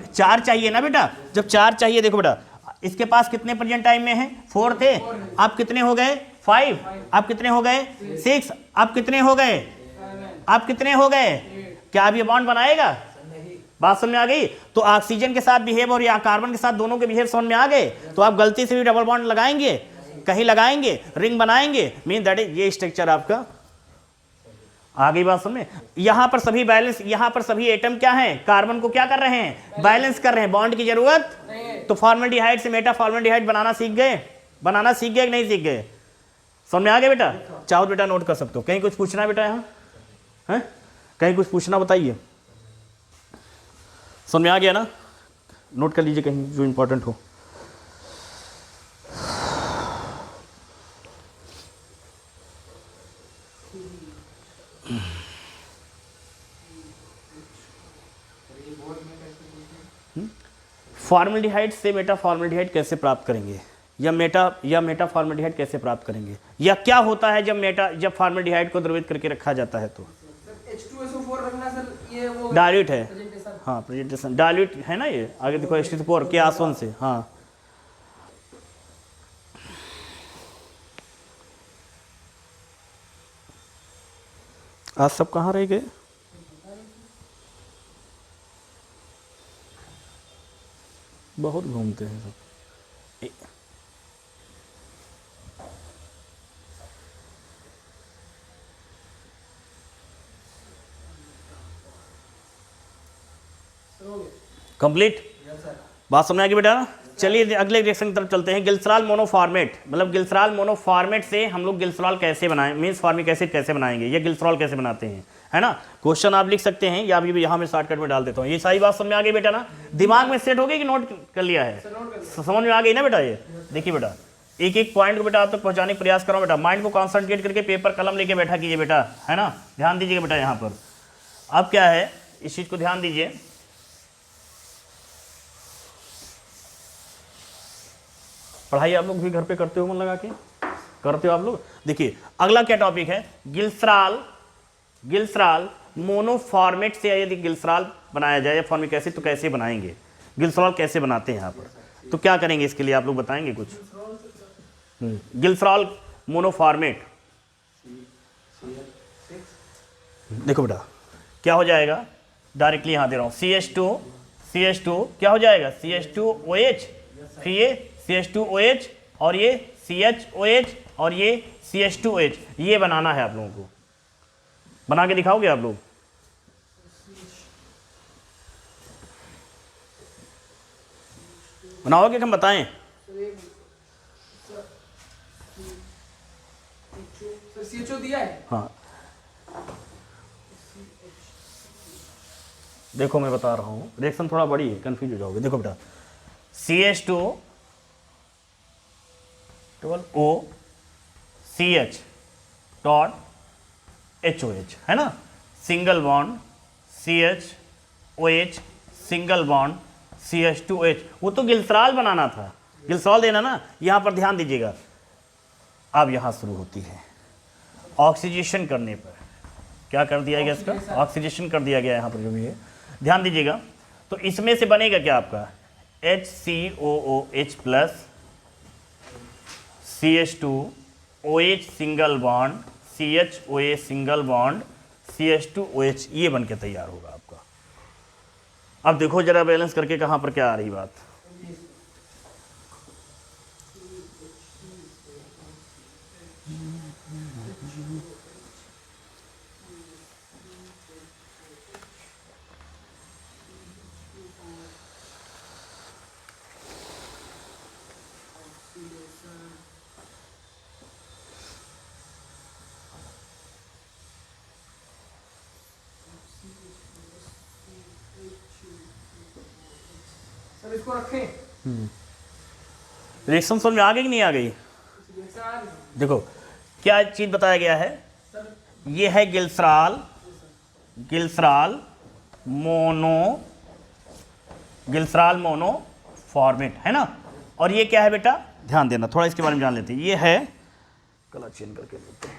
Speaker 1: 4 चाहिए ना बेटा। जब 4 चाहिए, देखो बेटा इसके पास कितने प्रेजेंट टाइम में है? 4 थे। अब कितने हो गए? 5। अब कितने हो गए? 6। अब कितने हो गए? अब कितने हो गए? क्या अब ये बॉन्ड बनाएगा? बात समझ में आ गई? तो ऑक्सीजन के साथ बिहेव और या कार्बन के साथ दोनों के बिहेव समझ में आ गए। तो आप गलती से भी डबल बॉन्ड लगाएंगे, कहीं लगाएंगे, रिंग बनाएंगे, मीन दैट इज ये स्ट्रक्चर आपका। आ गई बात समझ में? यहां पर सभी बैलेंस, यहां पर सभी एटम क्या हैं? कार्बन को क्या कर रहे हैं? बैलेंस कर रहे हैं। बॉन्ड की जरूरत तो फॉर्मल्डिहाइड से मेटा फॉर्मल्डिहाइड बनाना सीख गए? बनाना सीख गए कि नहीं सीख गए? समझ में आ गया बेटा? चाहो बेटा नोट कर सकते हो। कहीं कुछ पूछना है बेटा? यहाँ है कहीं कुछ पूछना? बताइए। समझ में आ गया ना? नोट कर लीजिए कहीं जो इंपॉर्टेंट हो। फॉर्मल्डिहाइड से मेटा फॉर्मल्डिहाइड कैसे प्राप्त करेंगे? या मेटा फॉर्मल्डिहाइड कैसे प्राप्त करेंगे? या क्या होता है जब फॉर्मल्डिहाइड को द्रवित करके रखा जाता है? तो
Speaker 2: H2SO4 रखना सर, ये वो
Speaker 1: डाइल्यूट है।
Speaker 2: presentation।
Speaker 1: हाँ प्रेजेंटेशन डाइल्यूट है ना। ये आगे देखो H2SO4 के आसवन से। हाँ आज सब कहाँ रह गए? बहुत घूमते हैं सब। कंप्लीट बात समझ आ गई बेटा? चलिए अगले रिएक्शन की तरफ चलते हैं। गिल्सरॉल मोनोफॉर्मेट, मतलब गिल्सरॉल मोनोफॉर्मेट से हम लोग गिल्सरॉल कैसे बनाएं, मीन्स फॉर्मिक एसिड कैसे बनाएंगे, ये गिल्सरॉल कैसे बनाते हैं, है ना? क्वेश्चन आप लिख सकते हैं या भी यहाँ मैं शॉर्टकट में डाल देता हूँ। ये सारी बात समझ में आ गई बेटा ना? दिमाग में सेट हो गई कि नोट कर लिया है? समझ में आ गई ना बेटा? ये देखिए बेटा, एक एक पॉइंट को बेटा आप तक पहुँचाने का प्रयास करो बेटा। माइंड को कॉन्सेंट्रेट करके पेपर कलम लेके बैठा कीजिए बेटा, है ना? ध्यान दीजिएगा बेटा यहाँ पर। अब क्या है, इस चीज़ को ध्यान दीजिए। पढ़ाई आप लोग भी घर पे करते हो, मन लगा के करते हो आप लोग? देखिए अगला क्या टॉपिक है, गिल्सरॉल मोनोफॉर्मेट से यदि गिल्सरॉल बनाया जाए फॉर्मिक एसिड तो कैसे बनाएंगे, गिल्सरॉल कैसे बनाते हैं यहाँ पर, तो क्या करेंगे इसके लिए आप लोग बताएंगे कुछ? गिल्सरॉल मोनोफॉर्मेट देखो बेटा क्या हो जाएगा, डायरेक्टली यहाँ दे रहा हूँ, CH2 क्या हो जाएगा, CH2OH, फिर ये CH2OH और ये CHOH और ये CH2OH, ये बनाना है आप लोगों को। बना के दिखाओगे आप लोग? बनाओगे कि हम बताएं?
Speaker 2: CHO दिया है।
Speaker 1: हाँ देखो मैं बता रहा हूँ, रिएक्शन थोड़ा बड़ी है, कंफ्यूज हो जाओगे। देखो बेटा CH2 O CH dot HOH, है ना? Single bond CHOH, single bond CH2OH। वो तो गिल्सरॉल बनाना था, गिल्सरॉल देना ना। यहाँ पर ध्यान दीजिएगा, अब यहाँ शुरू होती है ऑक्सीडेशन करने पर क्या कर दिया गया, इसका ऑक्सीडेशन कर दिया गया यहाँ पर जो भी है, ध्यान दीजिएगा। तो इसमें से बनेगा क्या आपका HCOOH plus CH2OH single bond CHOA single bond CH2OH, ये बन के तैयार होगा आपका। अब देखो जरा बैलेंस करके कहाँ पर क्या आ रही बात।
Speaker 2: सर इसको रखें।
Speaker 1: रिएक्शन समझ में आ गई कि नहीं आ गई?
Speaker 2: रिएक्शन आ गई।
Speaker 1: देखो क्या चीज बताया गया है,
Speaker 2: सर
Speaker 1: ये है गिल्सराल मोनो फॉर्मेट है ना। और ये क्या है बेटा, ध्यान देना थोड़ा इसके बारे में जान लेते हैं। ये है, कलर चेंज करके लेते हैं,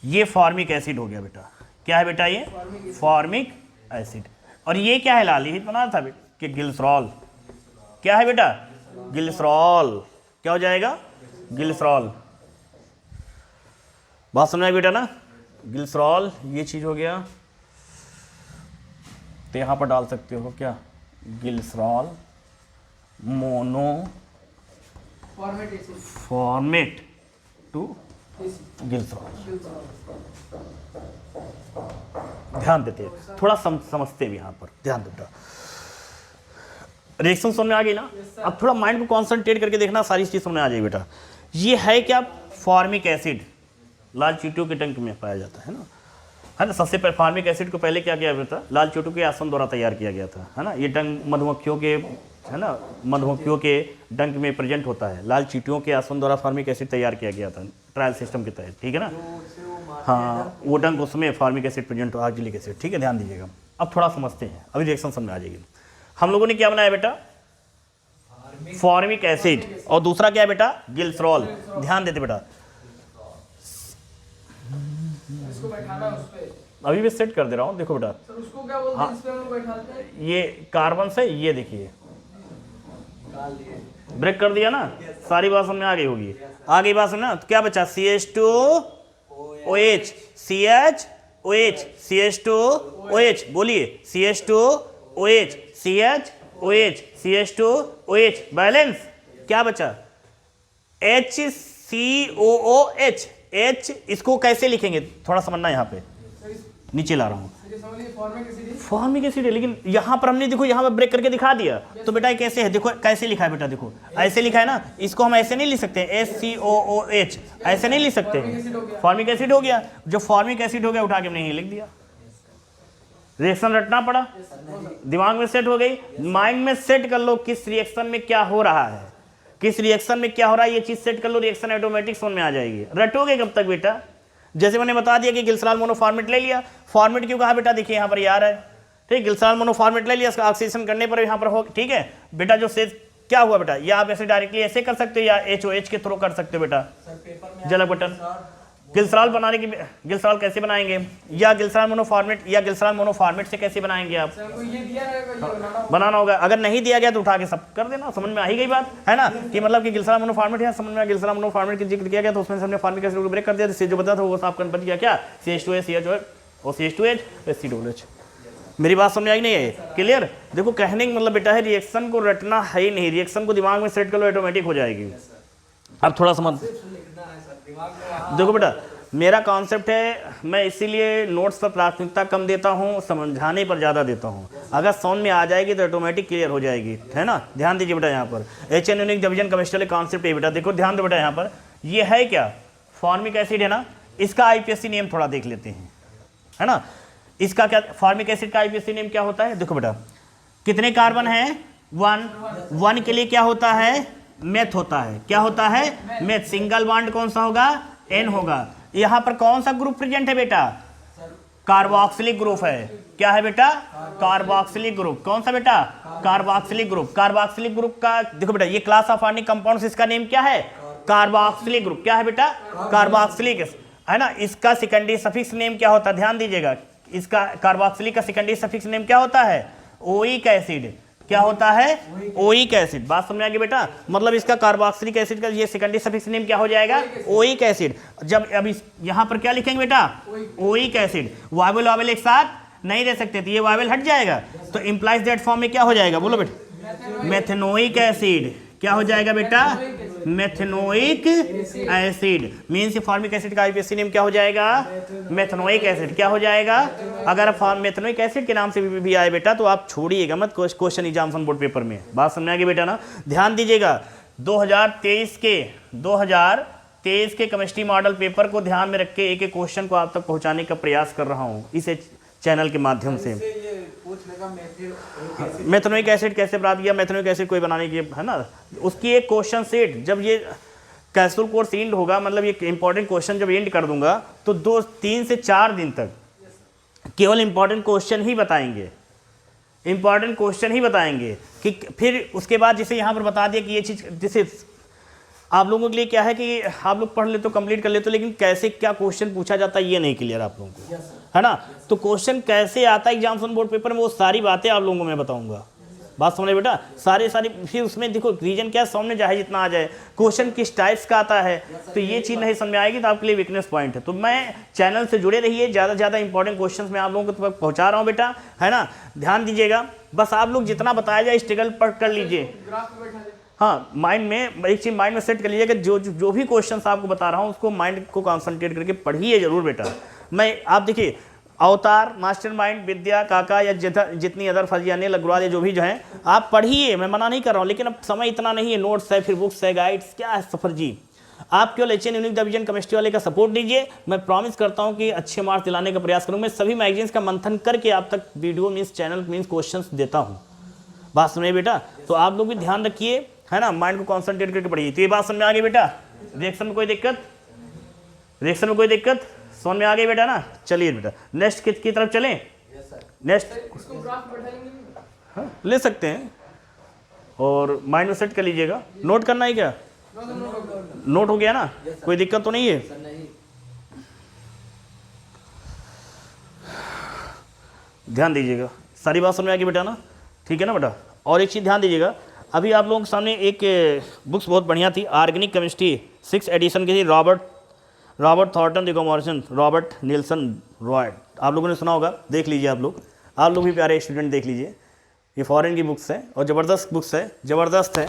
Speaker 1: ये फॉर्मिक एसिड हो गया बेटा। क्या है बेटा ये? Formic acid. और ये क्या है, लाल, यही बना था बेटा कि गिल्सरॉल। क्या है बेटा? गिल्सरॉल। क्या हो जाएगा? गिल्सरॉल। बात समझ आई बेटा ना? गिल्सरॉल ये चीज हो गया, तो यहां पर डाल सकते हो क्या, glycerol mono
Speaker 2: formate acid
Speaker 1: formate to
Speaker 2: acid
Speaker 1: glycerol. ध्यान देते हैं, थोड़ा समझते हैं यहाँ पर, ध्यान देता। रिएक्शन समझ में आ गई ना? अब थोड़ा माइंड को कॉन्सेंट्रेट करके देखना, सारी चीज समझ में आ जाएगी बेटा। ये है क्या? फॉर्मिक एसिड, लाल चींटियों के टंक में पाया जाता है ना। सबसे पहले फॉर्मिक एसिड को पहले क्या किया था? लाल चींटियों के आसन द्वारा तैयार किया गया था, है ना। ये डंक मधुमक्खियों के, है ना, मधुमक्खियों के डंक में प्रेजेंट होता है। लाल चींटियों के आसन द्वारा फॉर्मिक एसिड तैयार किया गया था ट्रायल सिस्टम के तहत, ठीक है ना। हाँ, वो डंक उसमें फॉर्मिक एसिड प्रेजेंट हो, आर्जिलिक एसिड, ठीक है, ध्यान दीजिएगा। अब थोड़ा समझते हैं, अभी रिएक्शन समझ में आ जाएगी। हम लोगों ने क्या बनाया बेटा? Formic acid. और दूसरा क्या है बेटा? गिल्सरॉल। ध्यान देते बेटा,
Speaker 2: इसको बैठाना उस पे।
Speaker 1: अभी भी सेट कर दे रहा हूँ, देखो बेटा।
Speaker 2: सर उसको क्या बोलते हैं, इस पे हम लोग बैठाते हैं।
Speaker 1: ये कार्बन से, ये देखिए ब्रेक कर दिया ना, सारी बात समझ में आ गई होगी। आ गई बात समझ ना? तो क्या बचा? CH2OH CHOH CH2OH, बोलिए CH2OH CHOH CH2OH, बैलेंस क्या बचा? HCOOH। H इसको कैसे लिखेंगे थोड़ा समझना, यहाँ पे नीचे ला रहा हूँ।
Speaker 2: ये समझ लीजिए फॉर्मेट एसिड।
Speaker 1: फॉर्मिक एसिड है, लेकिन यहाँ पर हमने देखो, यहाँ पर ब्रेक करके दिखा दिया। तो बेटा ये कैसे है, देखो कैसे लिखा है बेटा, देखो ऐसे लिखा है ना। इसको हम ऐसे नहीं लिख सकते, HCOOH ऐसे नहीं लिख सकते। फॉर्मिक एसिड हो गया। जो फॉर्मिक एसिड हो गया उठा के हमने यही लिख दिया। रिएक्शन रटना पड़ा, दिमाग में सेट हो गई। माइंड में सेट कर लो किस रिएक्शन में क्या हो रहा है, किस रिएक्शन में क्या हो रहा है, ये चीज सेट कर लो, रिएक्शन ऑटोमेटिक समझ में आ जाएगी। रटोगे कब तक बेटा? जैसे मैंने बता दिया कि गिल्सरॉल मोनोफॉर्मेट ले लिया। फॉर्मेट क्यों कहा बेटा? देखिए यहाँ पर यार है, ठीक, गिल्सरॉल मोनोफॉर्मेट ले लिया, इसका ऑक्सीडेशन करने पर यहाँ पर हो, ठीक है बेटा। जो से क्या हुआ बेटा, या आप ऐसे डायरेक्टली ऐसे कर सकते हो या HOH के थ्रू कर सकते हो बेटा। जलक बटन गिल्सरॉल बनाने की, गिल्सरॉल कैसे बनाएंगे, या गिल्सरॉल मोनोफॉर्मेट से कैसे बनाएंगे आप?
Speaker 2: सर को ये दिया रहेगा, ये
Speaker 1: बनाना होगा। अगर नहीं दिया गया तो उठा के सब कर देना, समझ में आ ही गई बात, है ना। कि मतलब कि गिल्सरॉल मोनोफॉर्मेट है, समझ में गिल्सरॉल मोनोफॉर्मेट की जिक्र किया गया, तो उसमें हमने फॉर्मिक एसिड को ब्रेक कर दिया, जिससे जो बता था वो साफ बन गया क्या? CH2OH CHOH और CH2H एसिडोलेच। मेरी बात समझ आई नहीं है? क्लियर? देखो कहने का मतलब बेटा है, रिएक्शन को रटना है ही नहीं, रिएक्शन को दिमाग में सेट कर लो, ऑटोमेटिक हो जाएगी। अब थोड़ा समझ, देखो बेटा मेरा कॉन्सेप्ट है, मैं इसीलिए नोट्स पर प्राथमिकता कम देता हूँ, समझाने पर ज़्यादा देता हूँ। अगर समझ में आ जाएगी तो ऑटोमेटिक क्लियर हो जाएगी, है ना। ध्यान दीजिए बेटा, यहाँ पर HN unique division chemistry concept है बेटा। देखो ध्यान दो बेटा, यहाँ पर ये है क्या? फॉर्मिक एसिड है ना। इसका IPSC नेम थोड़ा देख लेते हैं, है ना। इसका क्या, फॉर्मिक एसिड का IPSC नेम क्या होता है? देखो बेटा कितने कार्बन हैं? 1 के लिए क्या होता है? मेथ होता है। क्या होता है? मेथ। सिंगल बॉन्ड कौन सा होगा? N होगा। यहाँ पर कौन सा ग्रुप प्रेजेंट है बेटा? कार्बोक्सिलिक ग्रुप है। क्या है बेटा? Carboxylic group. कौन सा बेटा? Carboxylic group. कार्बोक्सिलिक ग्रुप का देखो बेटा, ये क्लास ऑफ ऑर्गेनिक कंपाउंड्स, इसका नेम क्या है? Carboxylic group. क्या है बेटा? कार्बोक्सिलिक है ना। इसका सेकेंडरी सफिक्स नेम क्या होता है? ध्यान दीजिएगा, इसका कार्बोक्सिलिक का सेकेंडरी सफिक्स नेम क्या होता है? Oic acid. क्या होता है? Oic acid. बात समझ आ गई बेटा? मतलब इसका कार्बोक्सिलिक एसिड का ये सेकेंडरी सफिक्स नेम क्या हो जाएगा? Oic acid. जब अब इस यहां पर क्या लिखेंगे बेटा? Oic acid. वावेल वावेल एक साथ नहीं दे सकते, तो ये वावेल हट जाएगा, तो इंप्लाइज दैट फॉर्म में क्या हो जाएगा? बोलो बेटा। Methanoic acid. क्या हो जाएगा बेटा? Methanoic acid. Means formic acid का आईपीएससी नेम क्या हो जाएगा? Methanoic acid. क्या हो जाएगा? अगर फॉर्म मेथेनोइक एसिड के नाम से भी आए बेटा तो आप छोड़िएगा मत क्वेश्चन एग्जामिनेशन बोर्ड पेपर में। बात समझ आ गई बेटा ना? ध्यान दीजिएगा, 2023 के केमिस्ट्री मॉडल पेपर को ध्यान में रख के एक एक क्वेश्चन को आप तक पहुंचाने का प्रयास कर रहा हूं इस चैनल के माध्यम से। मेथेनोइक एसिड कैसे प्राप्त किया? मेथेनोइक एसिड कोई बनाने की है ना, उसकी एक क्वेश्चन सेट जब ये कैप्सूल कोर्स एंड होगा, मतलब ये इंपॉर्टेंट क्वेश्चन जब एंड कर दूंगा तो 3 से 4 दिन तक केवल इंपॉर्टेंट क्वेश्चन ही बताएंगे, इंपॉर्टेंट क्वेश्चन ही बताएंगे। कि फिर उसके बाद जैसे यहाँ पर बता दिया कि ये चीज़ जैसे आप लोगों के लिए क्या है कि आप लोग पढ़ ले तो कंप्लीट कर ले तो, लेकिन कैसे क्या क्वेश्चन पूछा जाता है ये नहीं क्लियर आप लोगों को, है ना। तो क्वेश्चन कैसे आता है एग्जामिनेशन बोर्ड पेपर में वो सारी बातें आप लोगों को मैं बताऊंगा। बात समझे बेटा? सारी फिर उसमें देखो रीजन क्या सामने चाहे जितना आ जाए, क्वेश्चन किस टाइप्स का आता है, तो ये चीज़ नहीं समझ में आएगी तो आपके लिए वीकनेस पॉइंट है। तो मैं चैनल से जुड़े रहिए, ज़्यादा से ज़्यादा इंपॉर्टेंट क्वेश्चन मैं आप लोगों को तक पहुँचा रहा हूँ बेटा, है ना। ध्यान दीजिएगा, बस आप लोग जितना बताया जाए स्ट्रगल पढ़ कर लीजिए।
Speaker 2: ग्राफ पे बैठा दे।
Speaker 1: हाँ, माइंड में एक चीज़ माइंड में सेट कर लीजिए कि जो भी क्वेश्चंस आपको बता रहा हूँ उसको माइंड को कंसंट्रेट करके पढ़िए जरूर बेटा। मैं आप देखिए अवतार, मास्टरमाइंड, विद्या, काका या जितनी अदर फजियाने लगवाले जो भी जो हैं आप पढ़िए, मैं मना नहीं कर रहा हूँ, लेकिन अब समय इतना नहीं है, नोट्स है, फिर बुक्स है, गाइड्स, क्या है सफर जी। आप केवल HN यूनिक डिवीजन केमिस्ट्री वाले का सपोर्ट दीजिए, मैं प्रॉमिस करता हूँ कि अच्छे मार्क्स दिलाने का प्रयास करूँगा। मैं सभी मैगजीन्स का मंथन करके आप तक video means channel means question देता हूँ। बात सुनिए बेटा, तो आप लोग भी ध्यान रखिए, है ना, माइंड को कॉन्सेंट्रेट करके पढ़िए। तो ये बात समझ में आ गई बेटा? रिएक्शन में कोई दिक्कत? रिएक्शन में कोई दिक्कत? समझ में आ गई बेटा ना? चलिए बेटा नेक्स्ट की तरफ चलें। नेक्स्ट
Speaker 2: इसको ग्राफ पे बैठाएंगे।
Speaker 1: हाँ, ले सकते हैं और माइंड में सेट कर लीजिएगा। नोट करना है क्या? नोट हो गया ना? कोई दिक्कत तो नहीं है? ध्यान दीजिएगा, सारी बात समझ में आ गई बेटा ना? ठीक है ना बेटा? और एक चीज़ ध्यान दीजिएगा, अभी आप लोगों के सामने एक बुक्स बहुत बढ़िया थी, ऑर्गेनिक केमिस्ट्री 6th एडिशन की थी, रॉबर्ट थॉर्टन डिकॉमर्सन, रॉबर्ट नील्सन रॉयड। आप लोगों ने सुना होगा, देख लीजिए आप लोग भी प्यारे स्टूडेंट देख लीजिए। ये फॉरेन की बुक्स है और ज़बरदस्त बुक्स है, ज़बरदस्त है।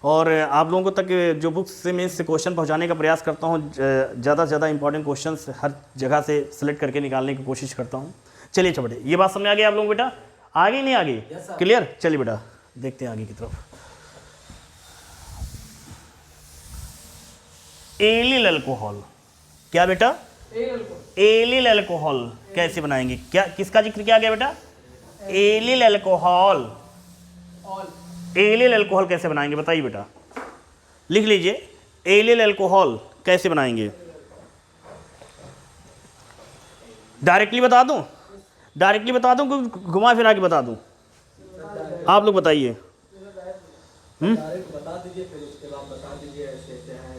Speaker 1: और आप लोगों को तक जो बुक्स से मैं इससे क्वेश्चन पहुंचाने का प्रयास करता हूं, ज़्यादा से ज़्यादा इंपॉर्टेंट क्वेश्चंस हर जगह से सिलेक्ट करके निकालने की कोशिश करता हूं। चलिए छोटे, ये बात समझ आ गई आप लोगों बेटा? आगे नहीं आगे? क्लियर? चलिए बेटा देखते हैं आगे की तरफ। एलिल अल्कोहल, क्या बेटा? एलिल अल्कोहल कैसे बनाएंगे? क्या किसका जिक्र किया गया बेटा? Allele alcohol. एलिल अल्कोहल कैसे बनाएंगे बताइए बेटा? लिख लीजिए, एलिल अल्कोहल कैसे बनाएंगे? डायरेक्टली बता दूं? डायरेक्टली बता दूं कि घुमा फिरा के बता दूं? आप लोग बताइए।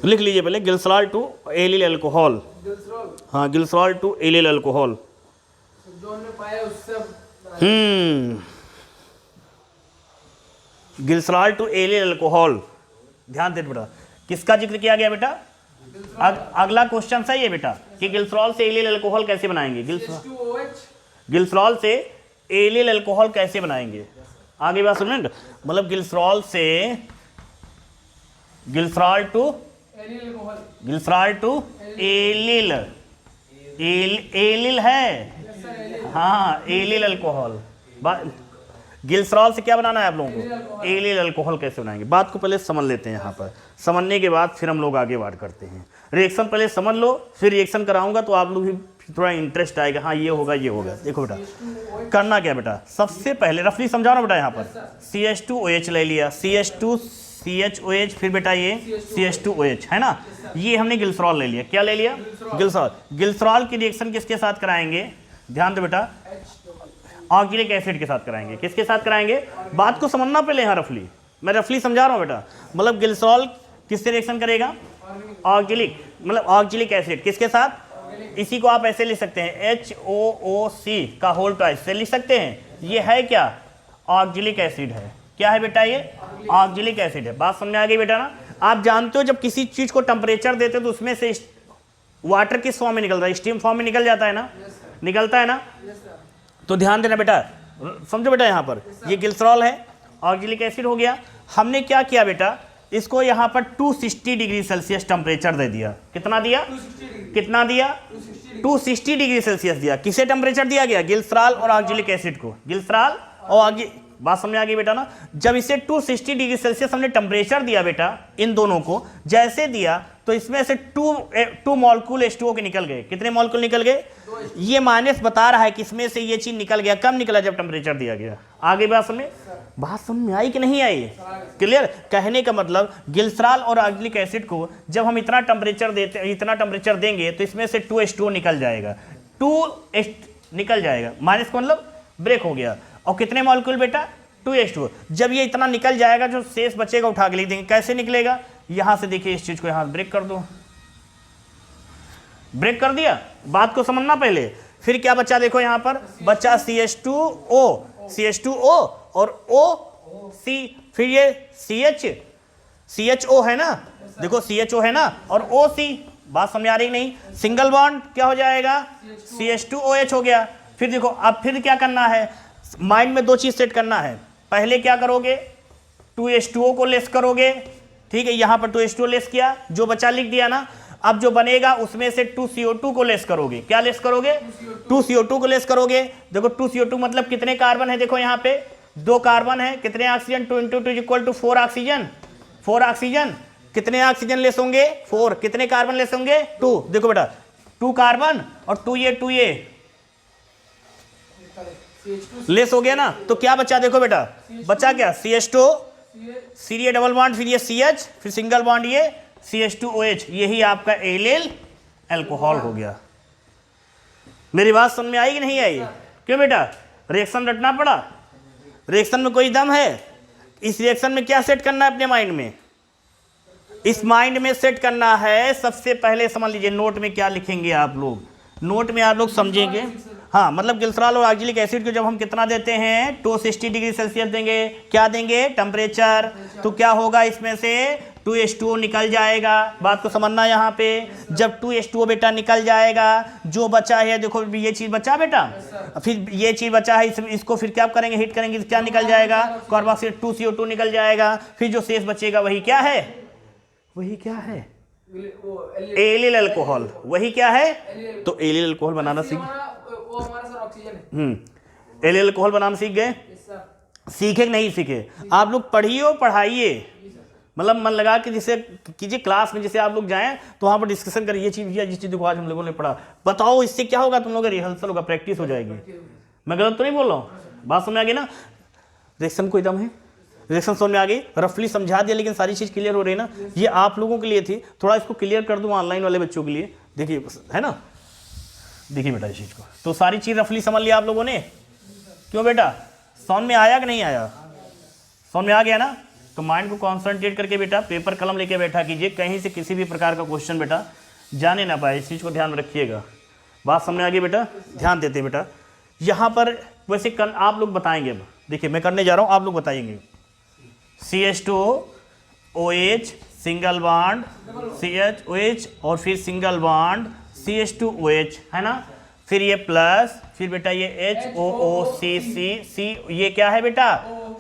Speaker 1: लिख लीजिए पहले, गिल्सरॉल टू एलिल अल्कोहल। हाँ, गिल्सरॉल टू एलिल अल्कोहल।
Speaker 2: जो हमने पाया उससे
Speaker 1: गिल्सरॉल टू एलिल अल्कोहल। ध्यान दे बेटा, किसका जिक्र किया गया बेटा? अगला क्वेश्चन है ये बेटा कि गिल्सरॉल से एलिल अल्कोहल कैसे बनाएंगे? गिल्सरॉल से एलिल अल्कोहल कैसे बनाएंगे? आगे बात सुनिए, मतलब गिल्सरॉल टू एलिल, एलिल है, हाँ एलिल अल्कोहल। गिल्सरॉल से क्या बनाना है आप लोगों को? एलिल अल्कोहल कैसे बनाएंगे? बात को पहले समझ लेते हैं यहाँ पर, समझने के बाद फिर हम लोग आगे बात करते हैं। रिएक्शन पहले समझ लो, फिर रिएक्शन कराऊंगा तो आप लोग भी थोड़ा इंटरेस्ट आएगा, हाँ ये होगा ये होगा। देखो बेटा करना क्या बेटा, सबसे पहले रफली समझा रहा हूँ बेटा। यहाँ पर CH2OH ले लिया, CH2CHOH, फिर बेटा ये CH2OH है ना, ये हमने गिल्सरॉल ले लिया। क्या ले लिया? गिल्सरॉल। गिल्सरॉल की रिएक्शन किसके साथ कराएंगे? ध्यान दो बेटा, ऑक्जेलिक एसिड के साथ कराएंगे। किसके साथ कराएंगे? बात को समझना पहले, यहाँ रफली मैं रफली समझा रहा हूँ बेटा। मतलब गिल्सरॉल किससे रिएक्शन करेगा? ऑक्जेलिक मतलब ऑक्जेलिक एसिड किसके साथ, इसी को आप ऐसे लिख सकते हैं HOOC का होल ट्वाइस से लिख सकते हैं। ये है क्या, ऑक्जेलिक एसिड है। क्या है बेटा, ये ऑक्जेलिक एसिड है। बात समझ में आ गई बेटा ना। आप जानते हो जब किसी चीज को टेम्परेचर देते हो तो उसमें से वाटर किस फॉर्म में निकलता है, स्टीम फॉर्म में निकल जाता है ना, निकलता है ना। तो ध्यान देना बेटा, समझो बेटा, यहाँ पर ये ग्लिसरॉल है, ऑक्जेलिक एसिड हो गया। हमने क्या किया बेटा, इसको यहाँ पर 260 डिग्री सेल्सियस टेम्परेचर दे दिया। कितना दिया, कितना दिया, 260 डिग्री सेल्सियस दिया। किसे टेम्परेचर दिया गया, ग्लिसरॉल और ऑक्जेलिक एसिड को, ग्लिसरॉल और बात समझ आ गई बेटा ना। जब इसे 260 डिग्री सेल्सियस हमने टेम्परेचर दिया बेटा, इन दोनों को जैसे दिया तो इसमें से टू मॉलिक्यूल H2O के निकल गए। कितने मॉलिक्यूल निकल गए, ये माइनस बता रहा है कि इसमें से ये चीज निकल गया। कब निकला, जब टेम्परेचर दिया गया। आगे बात समझ, बात समझ में आई कि नहीं आई, क्लियर। कहने का मतलब ग्लिसरॉल और ऑक्जेलिक एसिड को जब हम इतना टेम्परेचर देंगे तो इसमें से 2H2O निकल जाएगा, 2H निकल जाएगा, माइनस का मतलब ब्रेक हो गया। और कितने मॉलिक्यूल बेटा, 2H2O। जब ये इतना निकल जाएगा जो शेष बचेगा उठा के लिख देंगे। कैसे निकलेगा, यहां से देखिए, इस चीज को यहां ब्रेक कर दो, ब्रेक कर दिया। बात को समझना पहले। फिर क्या बचा, देखो यहां पर बचा CH2O और OC, फिर ये CHO है ना, देखो CHO है ना, और OC। बात समझ आ रही नहीं, सिंगल बॉन्ड क्या हो जाएगा, CH2OH हो गया। फिर देखो, अब फिर क्या करना है, माइंड में दो चीज सेट करना है। पहले क्या करोगे, 2H2O को लेस करोगे, ठीक है, यहां पर 2H2O लेस किया, जो बचा लिख दिया ना। अब जो बनेगा उसमें से 2CO2 को लेस करोगे। क्या लेस करोगे, 2CO2 को लेस करोगे। देखो 2CO2 मतलब कितने कार्बन है, देखो यहाँ पे 2 कार्बन है, कितने ऑक्सीजन, 2 × 2 = 4 ऑक्सीजन, 4 ऑक्सीजन। कितने ऑक्सीजन लेस होंगे, 4। कितने कार्बन लेस होंगे, 2। देखो बेटा 2 कार्बन और 2 ये लेस हो गया ना। तो क्या बचा, देखो बेटा बचा क्या, CH2, सीरिया डबल बॉन्ड, फिर ये CH, फिर सिंगल बॉन्ड ये CH2OH, यही आपका एलिल अल्कोहल हो गया। मेरी बात समझ में आई कि नहीं आई, क्यों बेटा, रिएक्शन रटना पड़ा। रिएक्शन में कोई दम है, इस रिएक्शन में क्या सेट करना है अपने माइंड में, इस माइंड में सेट करना है। सबसे पहले समझ लीजिए नोट में क्या लिखेंगे आप लोग, नोट में आप लोग समझेंगे। हाँ, मतलब ग्लिसरॉल और ऑक्जेलिक एसिड को जब हम कितना देते हैं, 260 डिग्री सेल्सियस देंगे, क्या देंगे, टेम्परेचर। तो क्या होगा, इसमें से 2H2O निकल जाएगा। बात को समझना यहाँ पे, जब 2H2O बेटा निकल जाएगा, जो बचा है, देखो ये चीज बचा बेटा, फिर ये चीज बचा है, इसको फिर क्या करेंगे, हिट करेंगे, क्या निकल जाएगा, कार्बोक्सिल 2CO2 निकल जाएगा। फिर जो शेष बचेगा वही क्या है, वही क्या है, एलिल अल्कोहल। वही क्या है, तो एलिल अल्कोहल बनाना सीख, एलिल अल्कोहल बनाना सीख गए, सीखे कि नहीं सीखे। आप लोग पढ़िए, पढ़ाइए, मतलब मन लगा कि जैसे कीजिए क्लास में, जैसे आप लोग जाएं तो वहाँ पर डिस्कशन करिए, ये चीज़ या जिस चीज़ को आज हम लोगों ने पढ़ा, बताओ इससे क्या होगा, तुम लोगों का रिहर्सल होगा, प्रैक्टिस हो जाएगी। मैं गलत तो नहीं बोल रहा हूँ, बात समझ में आ गई ना। रिएक्शन कोई दम है, रिएक्शन समझ में आ गई, रफली समझा दिया, लेकिन सारी चीज़ क्लियर हो रही है ना। ये आप लोगों के लिए थी, थोड़ा इसको क्लियर कर दूँ ऑनलाइन वाले बच्चों के लिए। देखिए है ना, देखिए बेटा इस चीज़ को, तो सारी चीज़ रफली समझ लिया आप लोगों ने। क्यों बेटा, समझ में आया कि नहीं आया, समझ में आ गया ना। तो माइंड को कॉन्सेंट्रेट करके बेटा पेपर कलम लेके बैठा कीजिए, कहीं से किसी भी प्रकार का क्वेश्चन बेटा जाने ना पाए, इस चीज़ को ध्यान में रखिएगा। बात समझ में आ गई बेटा, ध्यान देते बेटा। यहाँ पर वैसे आप लोग बताएंगे, अब देखिए मैं करने जा रहा हूँ, आप लोग बताएंगे। CH2OH सिंगल बॉन्ड, CHOH और फिर सिंगल बॉन्ड CH2OH, है ना। फिर ये प्लस, फिर बेटा ये HOOCC, ये क्या है बेटा,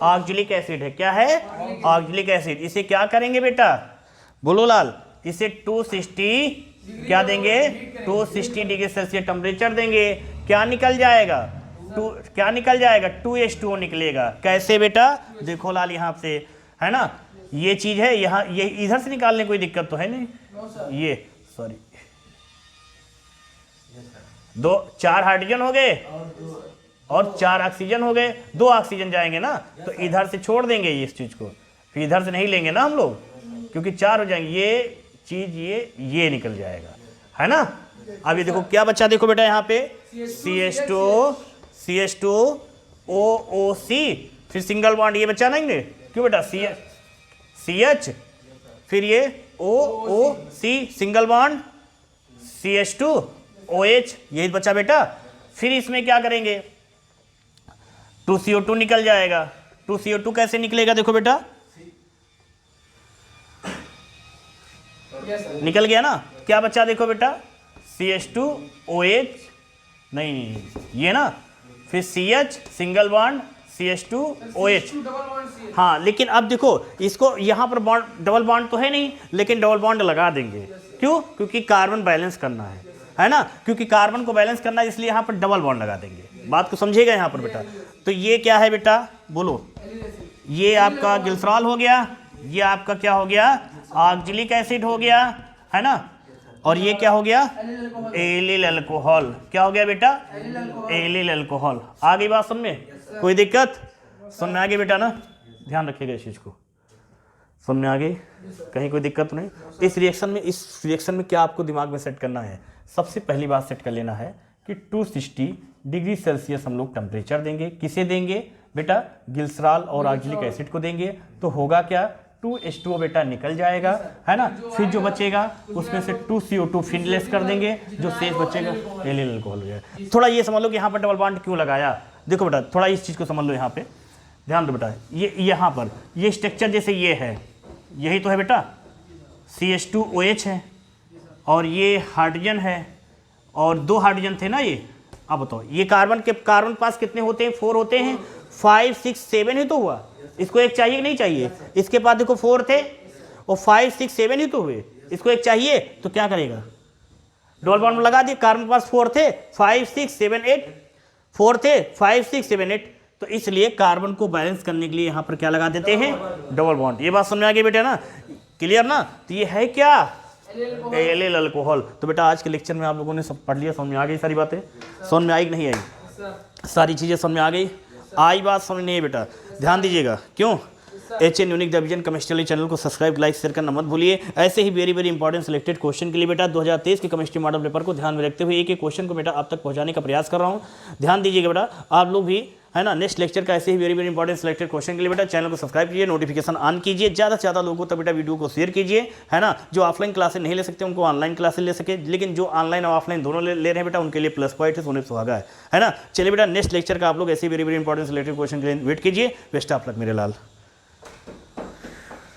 Speaker 1: ऑक्जेलिक एसिड है। क्या है, ऑक्जेलिक एसिड। इसे क्या करेंगे बेटा, बोलो लाल, इसे 260 क्या देंगे, 260 डिग्री सेल्सियस टेम्परेचर देंगे। क्या निकल जाएगा, क्या निकल जाएगा, 2H2O निकलेगा। कैसे बेटा, देखो लाल यहाँ से, है ना, ये चीज है यहाँ, ये इधर से निकालने कोई दिक्कत तो है नहीं, ये सॉरी, 4 हाइड्रोजन हो गए और 4 ऑक्सीजन हो गए, 2 ऑक्सीजन जाएंगे ना, तो इधर से छोड़ देंगे इस चीज को, फिर इधर से नहीं लेंगे ना हम लोग, क्योंकि 4 हो जाएंगे, ये चीज ये निकल जाएगा, है ना। अब ये देखो क्या बच्चा, देखो बेटा यहाँ पे CH2OOC, फिर सिंगल बॉन्ड ये बच्चा नहीं, क्यों बेटा, CH, फिर ये OC सिंगल बॉन्ड CH2OH, यही बचा बेटा। फिर इसमें क्या करेंगे, 2CO2 निकल जाएगा। 2CO2 कैसे निकलेगा, देखो बेटा,
Speaker 2: यस सर।
Speaker 1: निकल गया ना। क्या बचा देखो बेटा, CH2OH, नहीं ये ना, फिर CH single bond CH2OH।
Speaker 2: Double bond C.
Speaker 1: हाँ, लेकिन अब देखो इसको यहाँ पर बॉन्ड, डबल बॉन्ड तो है नहीं, लेकिन डबल बॉन्ड लगा देंगे। क्यों? क्योंकि कार्बन बैलेंस करना है ना, क्योंकि कार्बन को बैलेंस करना है, इसलिए यहाँ पर डबल बॉन्ड लगा देंगे। बात को समझिएगा यहाँ पर बेटा। तो ये क्या है बेटा, बोलो, ये आपका ग्लिसरॉल हो गया, ये आपका क्या हो गया, ऑक्जेलिक एसिड हो गया, है ना, और ये क्या हो गया, एलिल अल्कोहल। क्या हो गया बेटा, एलिल अल्कोहल। आ गई बात समझ में, कोई दिक्कत समझ में आ गई बेटा ना, ध्यान रखिएगा इस चीज़ को, समझ में आ गई, कहीं कोई दिक्कत नहीं। इस रिएक्शन में क्या आपको दिमाग में सेट करना है, सबसे पहली बात सेट कर लेना है कि 260 डिग्री सेल्सियस हम लोग टेम्परेचर देंगे। किसे देंगे बेटा, ग्लिसरॉल और ऑक्जेलिक एसिड को देंगे। तो होगा क्या, 2H2O बेटा निकल जाएगा, है ना, फिर जो बचेगा उसमें से 2CO2 फिनलेस कर देंगे, जो शेष बचेगा एलिल अल्कोहल हो जाएगा। थोड़ा ये समझ लो कि यहाँ पर डबल बॉन्ड क्यों लगाया। देखो बेटा, थोड़ा इस चीज़ को समझ लो, यहाँ पे ध्यान दो बेटा, ये यहाँ पर ये स्ट्रक्चर जैसे ये है, यही तो है बेटा, CH2OH है, और ये हाइड्रोजन है, और 2 हाइड्रोजन थे ना ये। अब बताओ, ये कार्बन पास कितने होते हैं, 4 होते हैं, 5 6 7 ही तो हुआ। इसको एक चाहिए कि नहीं चाहिए, इसके बाद देखो 4 थे और 5 6 7 ही तो हुए, इसको एक चाहिए, तो क्या करेगा, डबल बॉन्ड में लगा दिए। कार्बन पास 4 थे, 5 6 7 8, 4 थे, 5 6 7 8, तो इसलिए कार्बन को बैलेंस करने के लिए यहाँ पर क्या लगा देते हैं, डबल बॉन्ड। ये बात समझ में आ गई बेटा ना, क्लियर ना। तो ये है क्या, एलिल अल्कोहल। तो बेटा आज के लेक्चर में आप लोगों ने सब पढ़ लिया, समझ में आ गई सारी बातें, समझ में आई कि नहीं आई, सारी चीज़ें समझ में आ गई। आई बात समझ नहीं है बेटा, ध्यान दीजिएगा। क्यों, HN unique division chemistry channel को सब्सक्राइब, लाइक, शेयर करना मत भूलिए। ऐसे ही वेरी इंपॉर्टेंट सिलेक्टेड क्वेश्चन के लिए बेटा 2023 के केमिस्ट्री मॉडल पेपर को ध्यान में रखते हुए एक क्वेश्चन को बेटा आप तक पहुंचाने का प्रयास कर रहा हूं। ध्यान दीजिएगा बेटा, आप लोग भी, है ना। नेक्स्ट लेक्चर का ऐसे ही वेरी इंपॉर्टेंट सिलेक्टेड क्वेश्चन के लिए बेटा चैनल को सब्सक्राइब कीजिए, नोटिफिकेशन ऑन कीजिए, ज़्यादा से ज़्यादा लोगों तक बेटा वीडियो को शेयर कीजिए, है ना। जो ऑफलाइन क्लासेस नहीं ले सकते उनको ऑनलाइन क्लासेस ले सके, लेकिन जो ऑनलाइन और ऑफलाइन दोनों ले रहे हैं बेटा उनके लिए प्लस पॉइंट है, सोने सुहागा है ना। चलिए बेटा, नेक्स्ट लेक्चर का आप लोग ऐसे वेरी इंपॉर्टेंट सिलेक्टेड क्वेश्चन के लिए वेट कीजिए। बेस्ट ऑफ लक मेरे लाल।